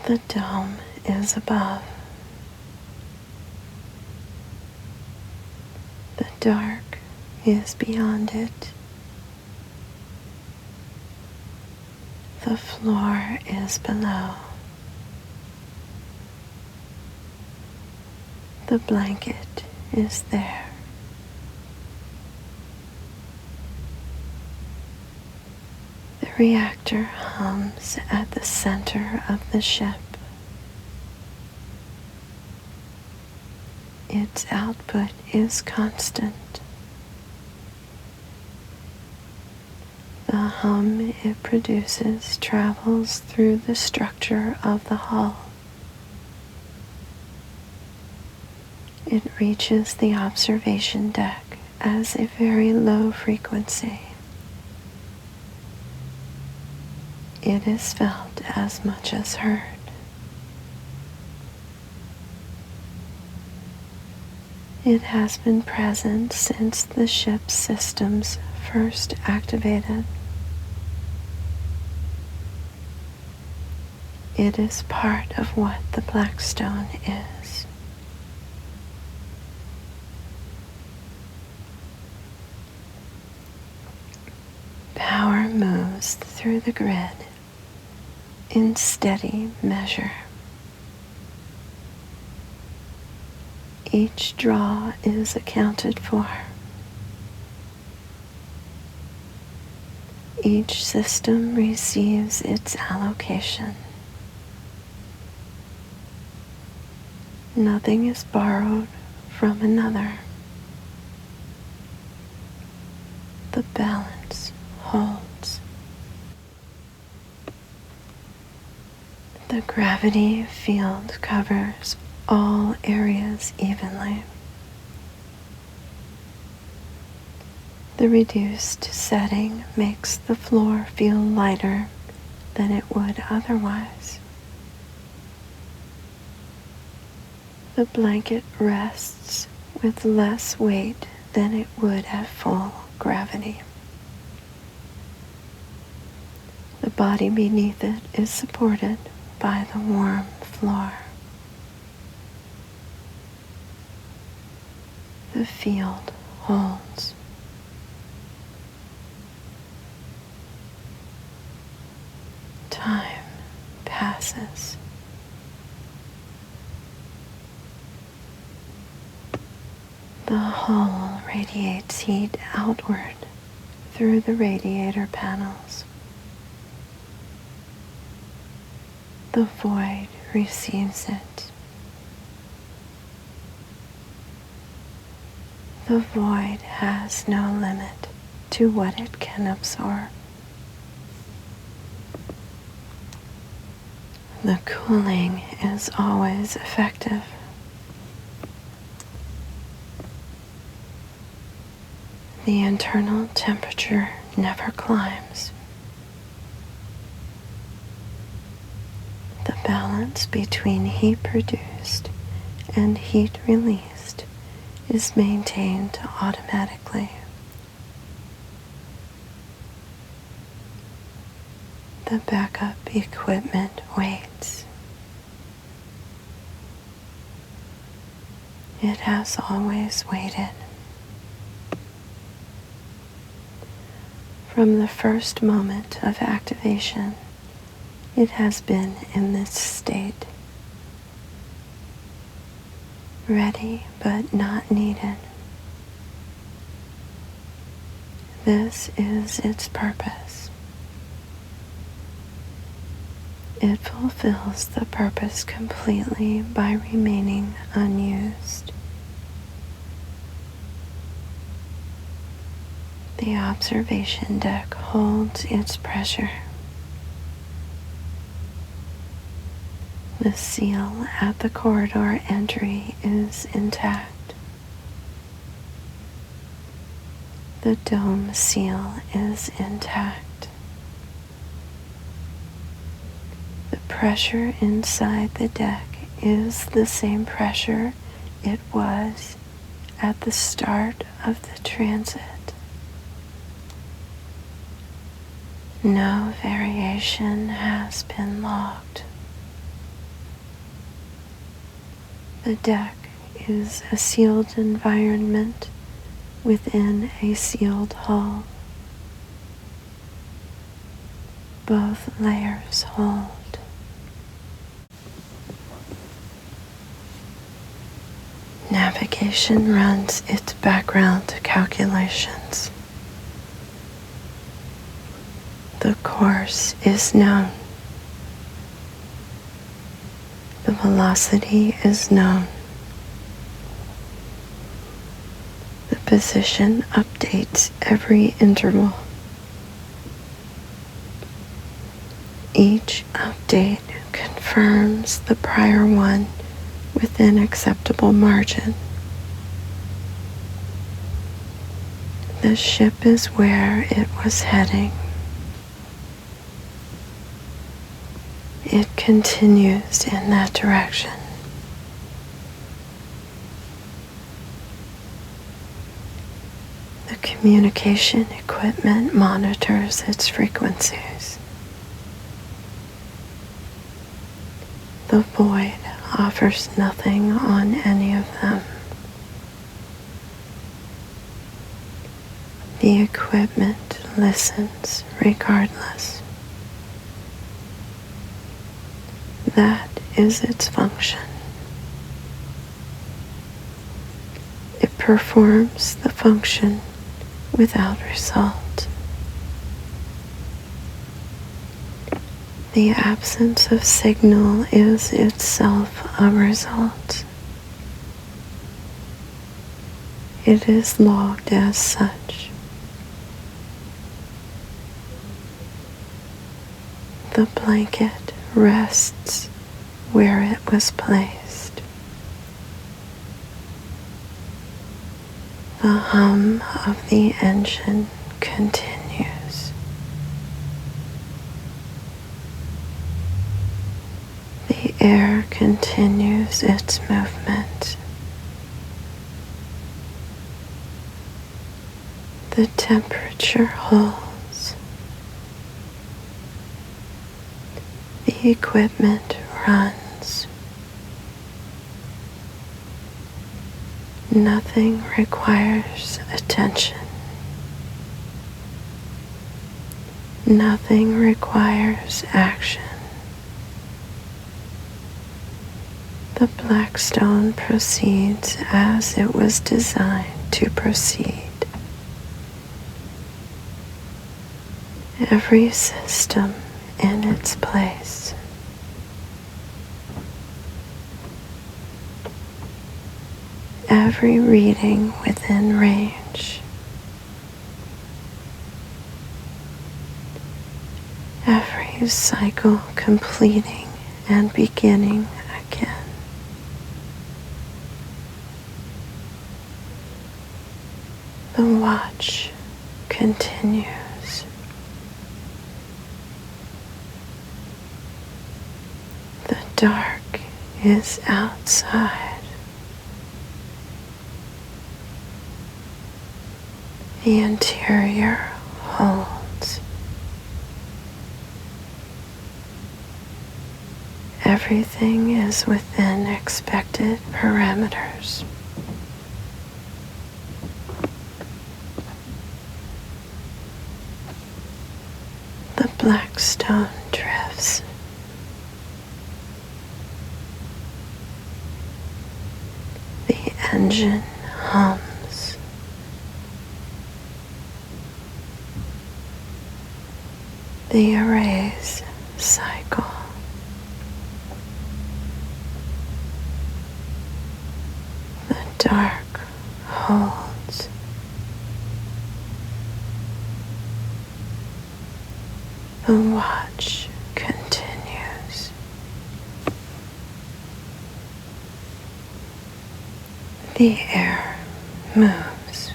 The dome is above. The dark is beyond it. The floor is below. The blanket is there. The reactor hums at the center of the ship. Its output is constant. The hum it produces travels through the structure of the hull. It reaches the observation deck as a very low frequency. It is felt as much as heard. It has been present since the ship's systems first activated. It is part of what the Blackstone is. Power moves through the grid in steady measure. Each draw is accounted for. Each system receives its allocation. Nothing is borrowed from another. The balance holds. The gravity field covers all areas evenly. The reduced setting makes the floor feel lighter than it would otherwise. The blanket rests with less weight than it would at full gravity. The body beneath it is supported by the warm floor. The field holds. Time passes. The hull radiates heat outward through the radiator panels. The void receives it. The void has no limit to what it can absorb. The cooling is always effective. The internal temperature never climbs. The balance between heat produced and heat released is maintained automatically. The backup equipment waits. It has always waited. From the first moment of activation, it has been in this state, ready but not needed. This is its purpose. It fulfills the purpose completely by remaining unused. The observation deck holds its pressure. The seal at the corridor entry is intact. The dome seal is intact. The pressure inside the deck is the same pressure it was at the start of the transit. No variation has been logged. The deck is a sealed environment within a sealed hull. Both layers hold. Navigation runs its background calculations. The course is known. The velocity is known. The position updates every interval. Each update confirms the prior one within acceptable margin. The ship is where it was heading. It continues in that direction. The communication equipment monitors its frequencies. The void offers nothing on any of them. The equipment listens regardless. That is its function. It performs the function without result. The absence of signal is itself a result. It is logged as such. The blanket rests where it was placed. The hum of the engine continues. The air continues its movement. The temperature holds. The equipment runs. Nothing requires attention. Nothing requires action. The Blackstone proceeds as it was designed to proceed. Every system in its place. every reading within range, every cycle completing and beginning again. The watch continues. The dark is outside. The interior holds. Everything is within expected parameters. The Blackstone drifts. The engine hums. The arrays cycle. The dark holds. The watch continues. The air moves.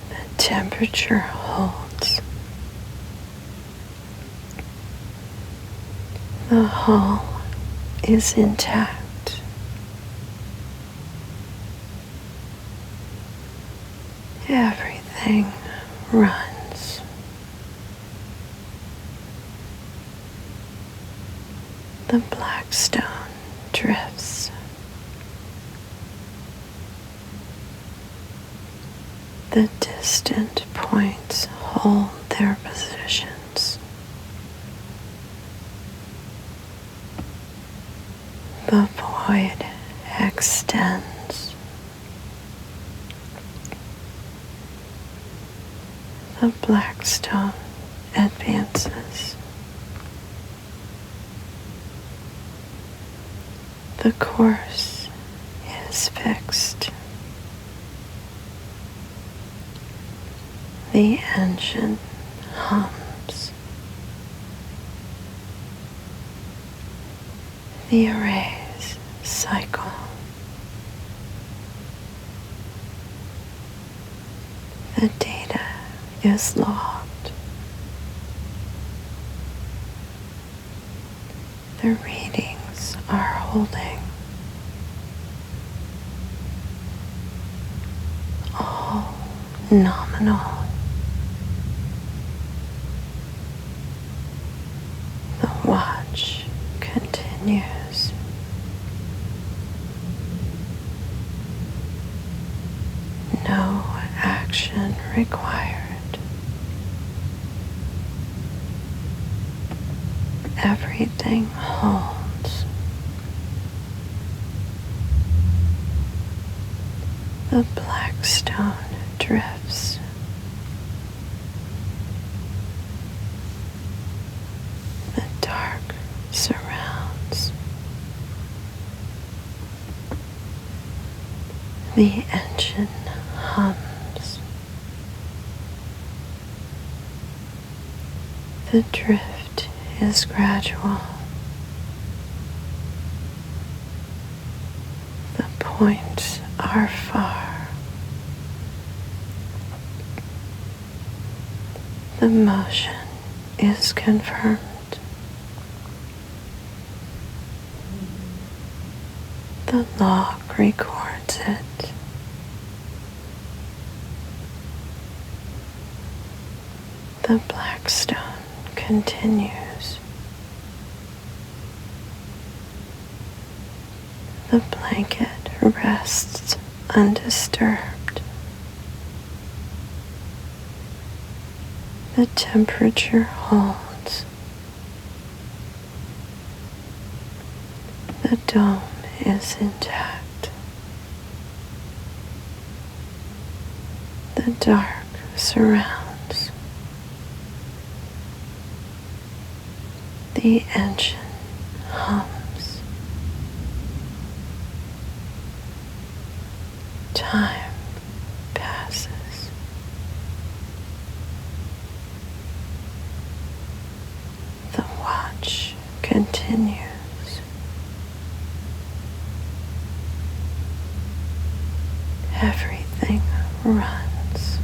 The temperature holds. The hull is intact. Everything runs. The Blackstone drifts. The distant points hold their positions. The void extends. The Blackstone advances. The course is fixed. The engine hums. The arrays cycle. The data is logged. The readings are holding. All nominal. The watch continues. No action required. Everything holds. The Blackstone drifts. The dark surrounds. The engine hums. The drift is gradual. The points are far. The motion is confirmed. The log records it. The Blackstone continues. The blanket rests undisturbed. The temperature holds. The dome is intact. The dark surrounds. The engine hums. Time passes. The watch continues. Everything runs.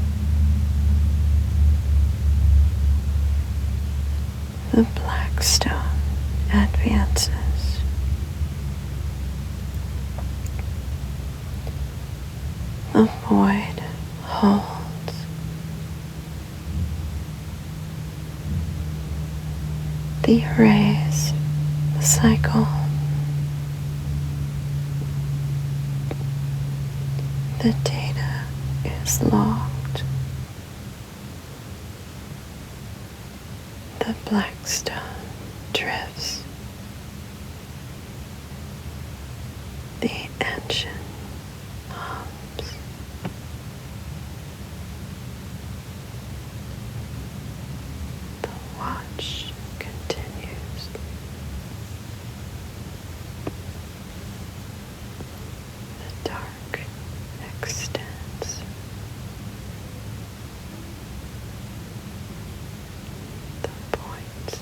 The Blackstone advances. The void holds. The arrays cycle. The data is logged. The Blackstone drifts. The engine hums. The watch continues. The dark extends. The point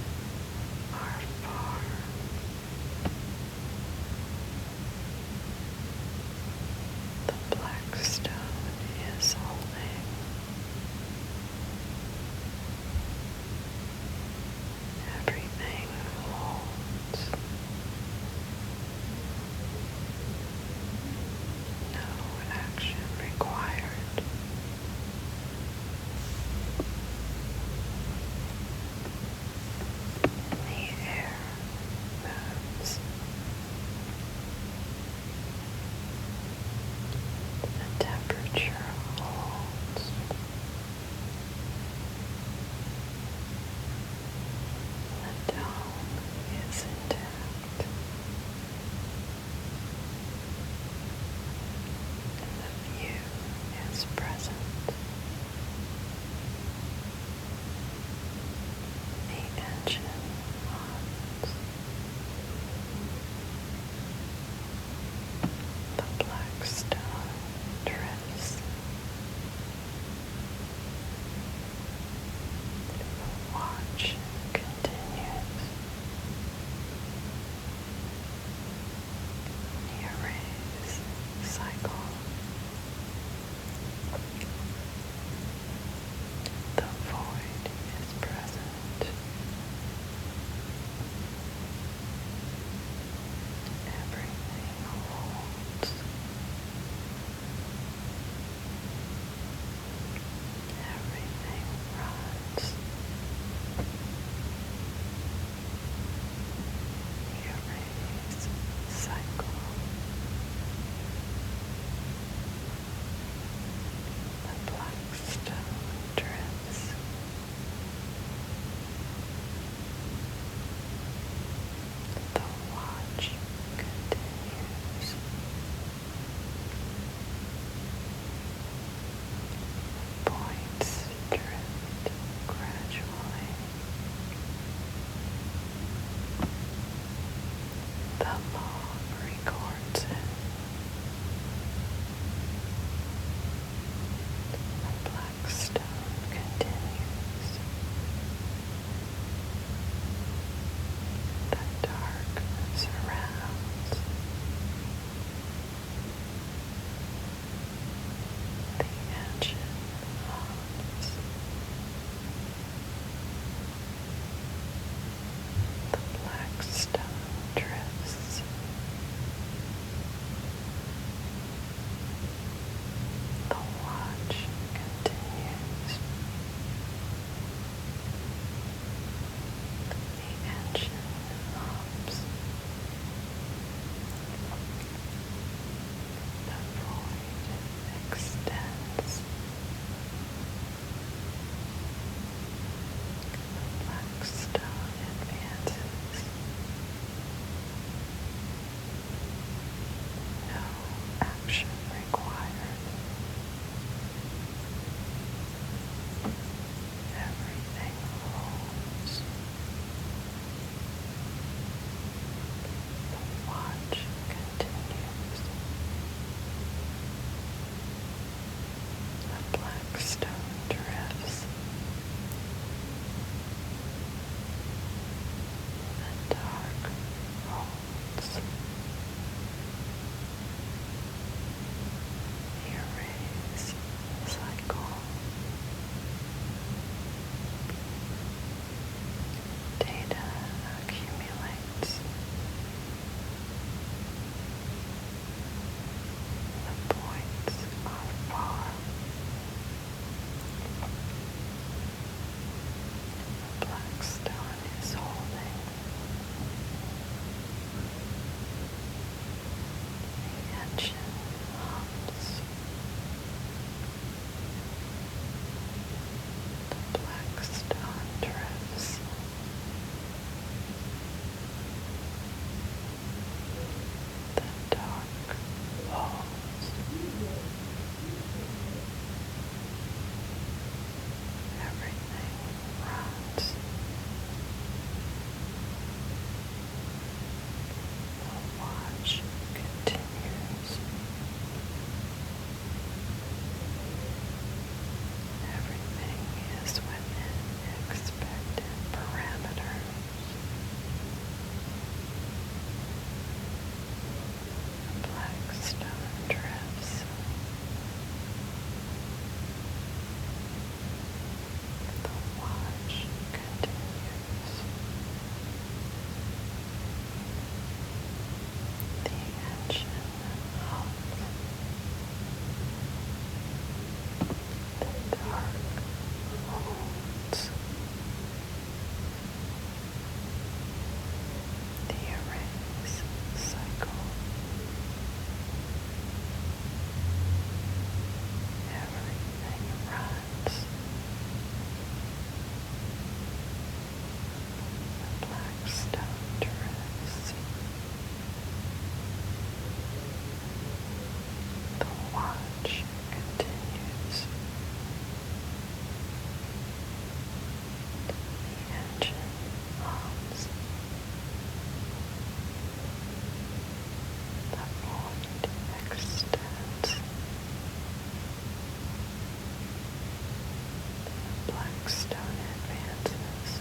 Blackstone advances.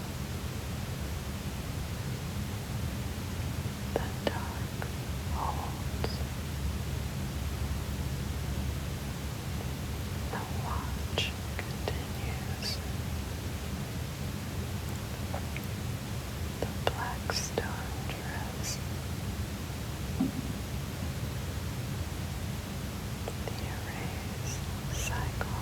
The dark holds. The watch continues. The Blackstone drifts. The erase cycle.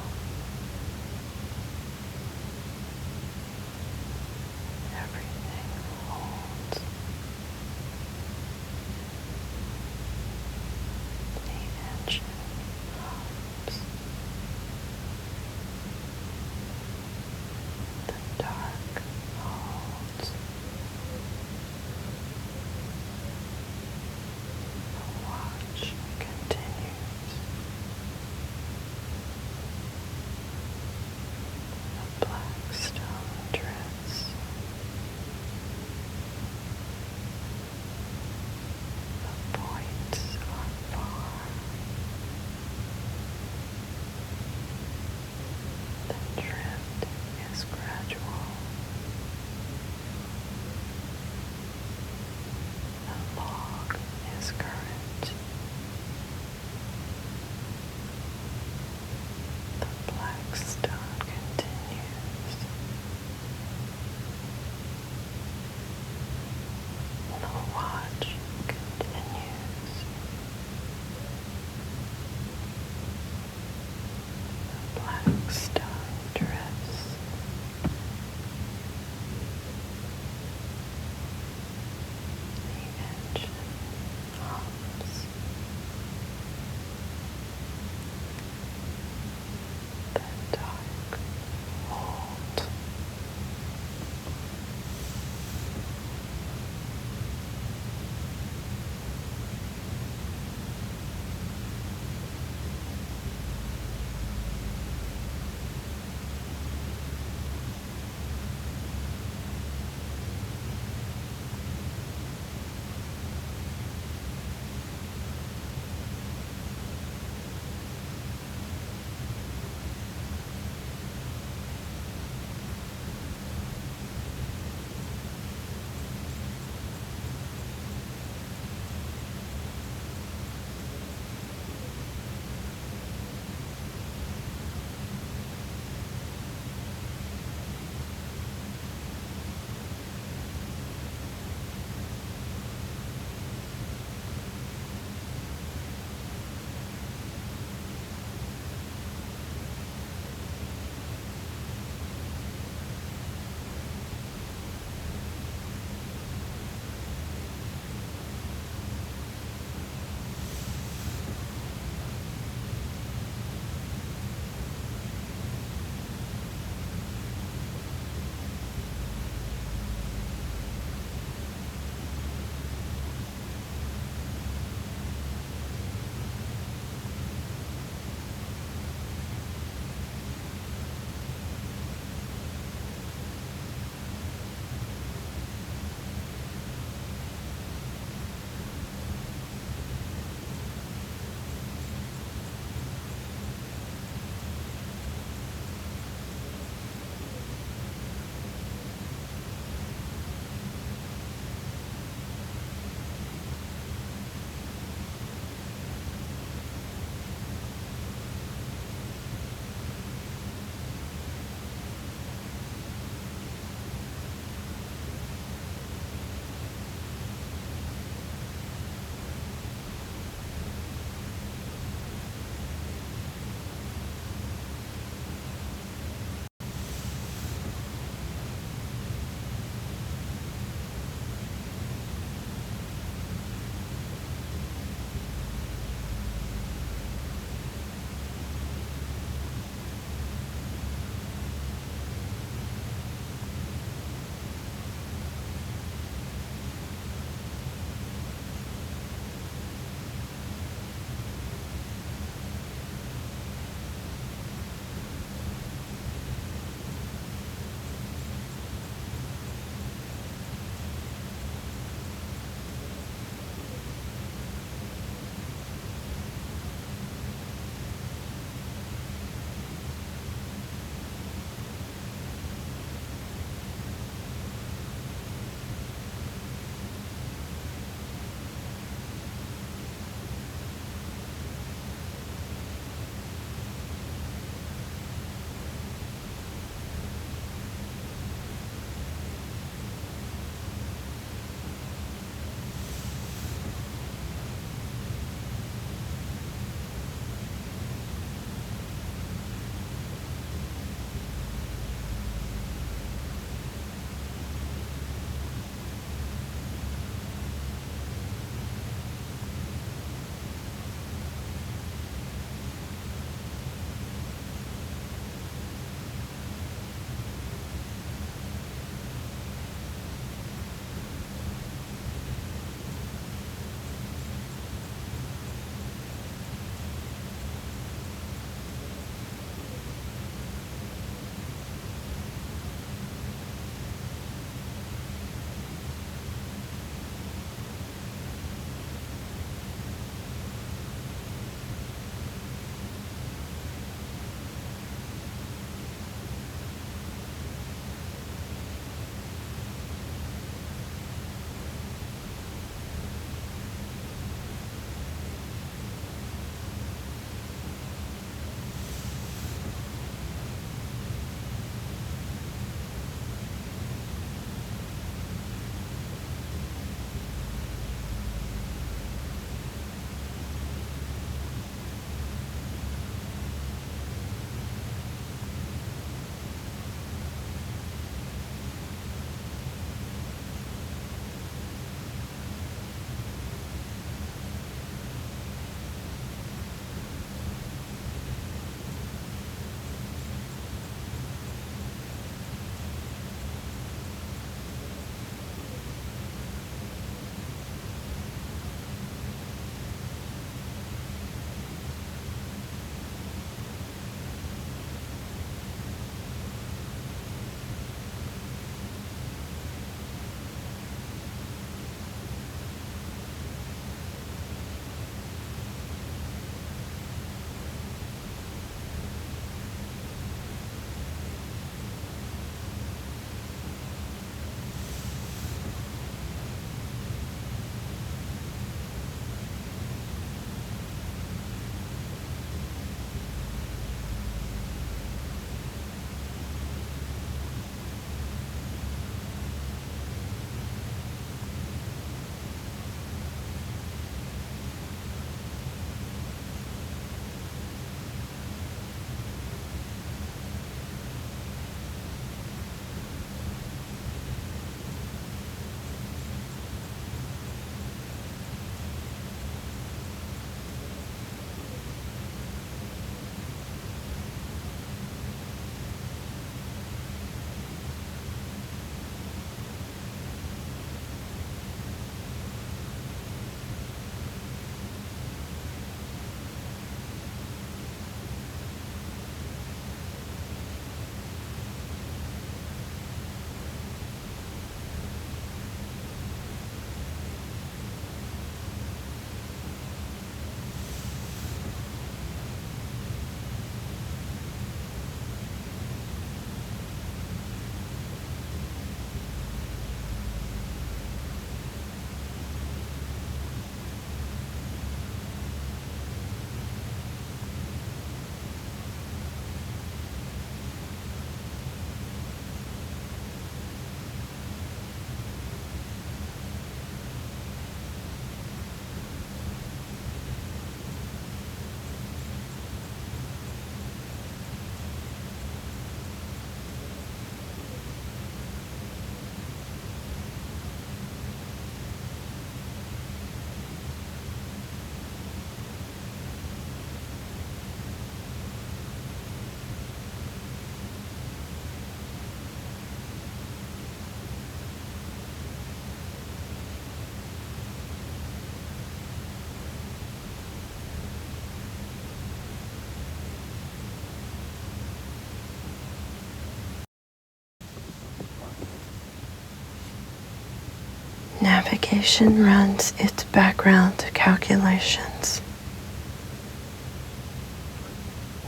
Navigation runs its background calculations.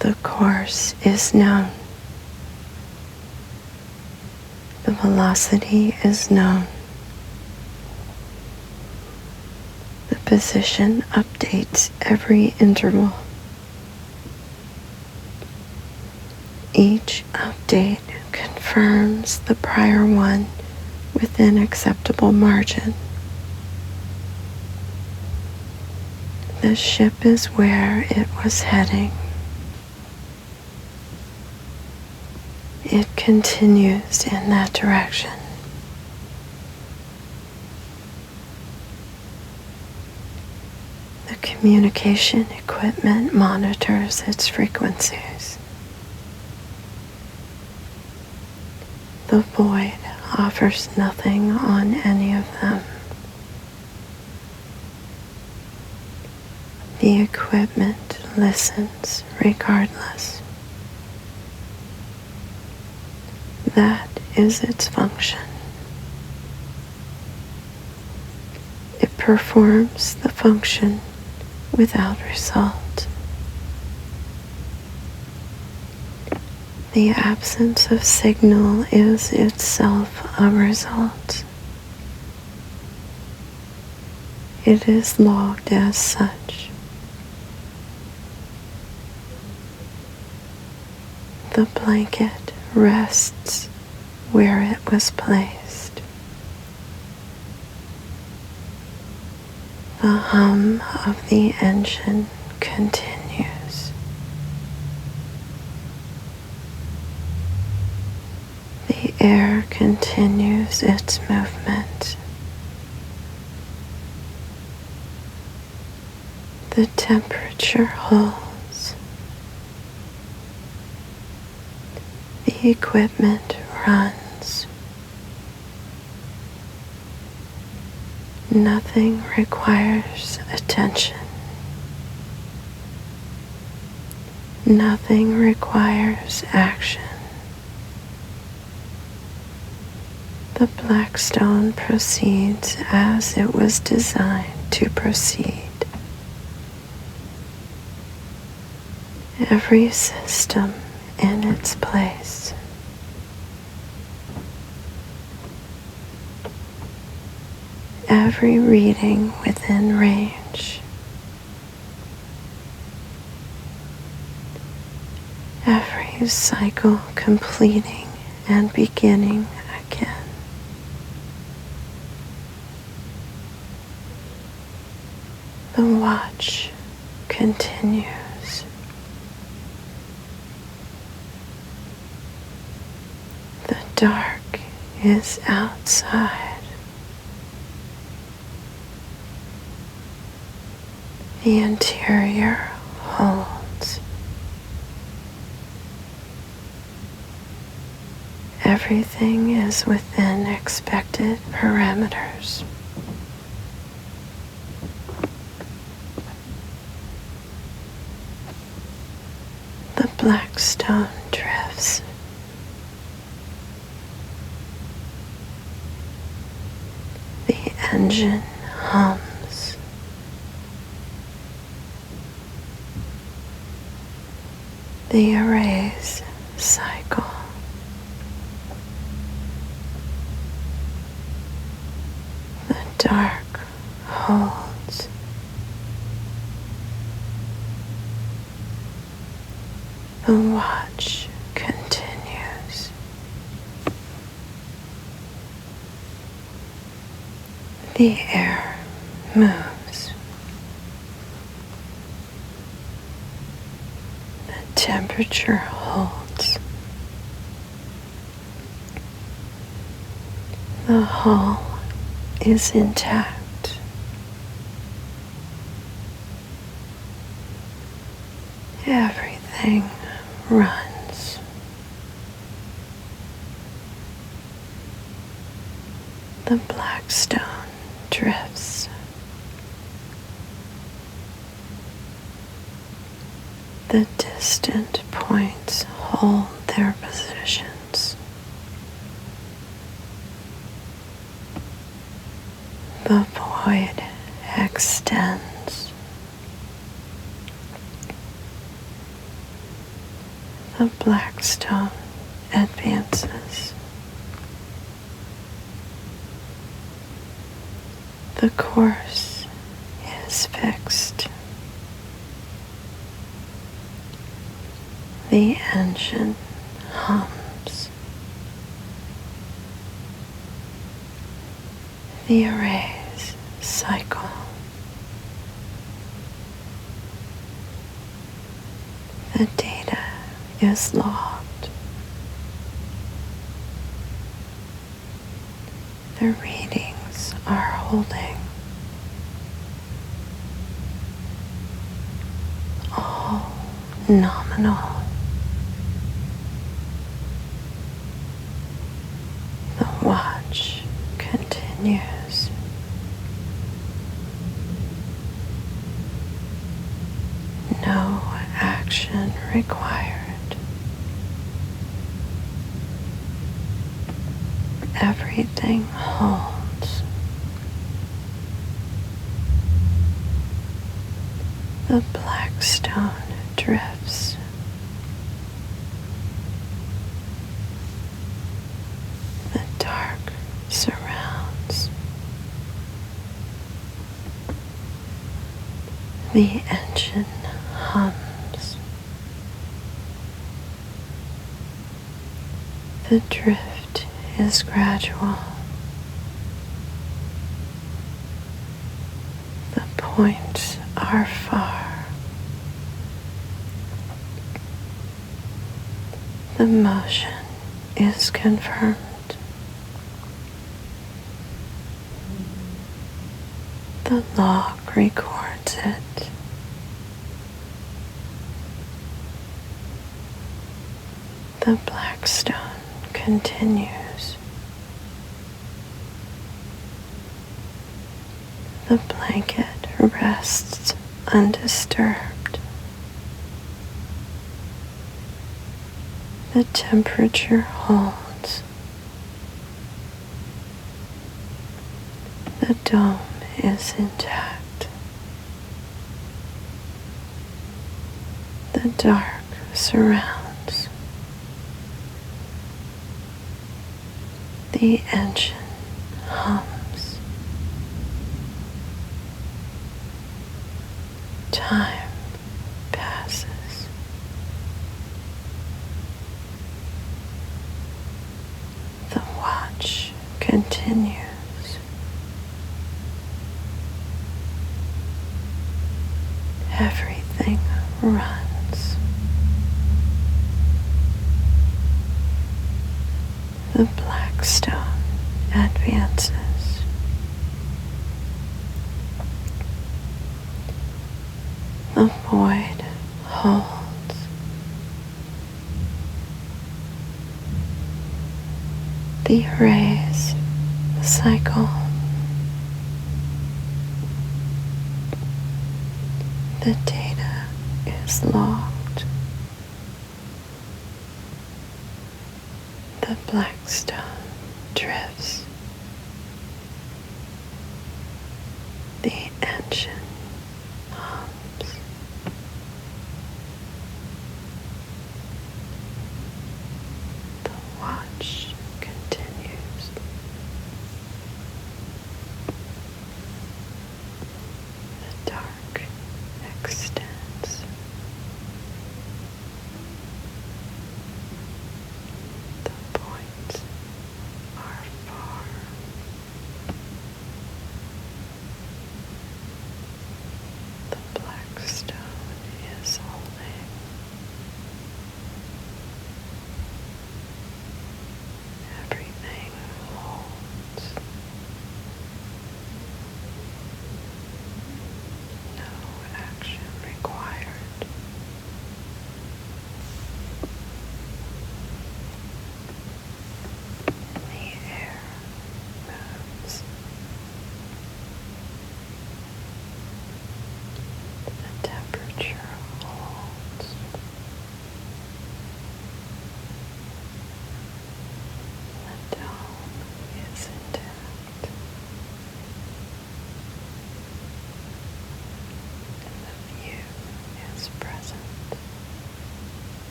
The course is known. The velocity is known. The position updates every interval. Each update confirms the prior one within acceptable margin. The ship is where it was heading. It continues in that direction. The communication equipment monitors its frequencies. The void offers nothing on any of them. The equipment listens regardless. That is its function. It performs the function without result. The absence of signal is itself a result. It is logged as such. The blanket rests where it was placed. The hum of the engine continues. The air continues its movement. The temperature holds. The equipment runs. Nothing requires attention. Nothing requires action. The Blackstone proceeds as it was designed to proceed. Every system in its place. Every reading within range. Every cycle completing and beginning again. The watch continues. The dark is outside. The interior holds. Everything is within expected parameters. The Blackstone drifts. The engine hums. The arrays cycle. The dark holds. The watch continues. The air moves. The temperature holds. The hull is intact. Everything runs. The Blackstone drifts. The distant points hold their positions. The void extends. The Blackstone advances. The course is fixed. The engine hums. The arrays cycle. The data is logged. The readings are holding. All nominal. The watch continues. No action required. Everything holds. The Blackstone drifts. The dark surrounds. The engine hums. The drift is gradual. The points are far. The motion is confirmed. The log records it. The Blackstone continues. The blanket rests undisturbed. The temperature holds. The dome is intact. The dark surrounds. The engine hums. Time passes. The watch continues. Everything runs. The Blackstone advances. The void holds. The arrays cycle. The data is logged. The Blackstone drifts. The engine hums. The watch continues. The dark extends. The points are far.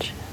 much.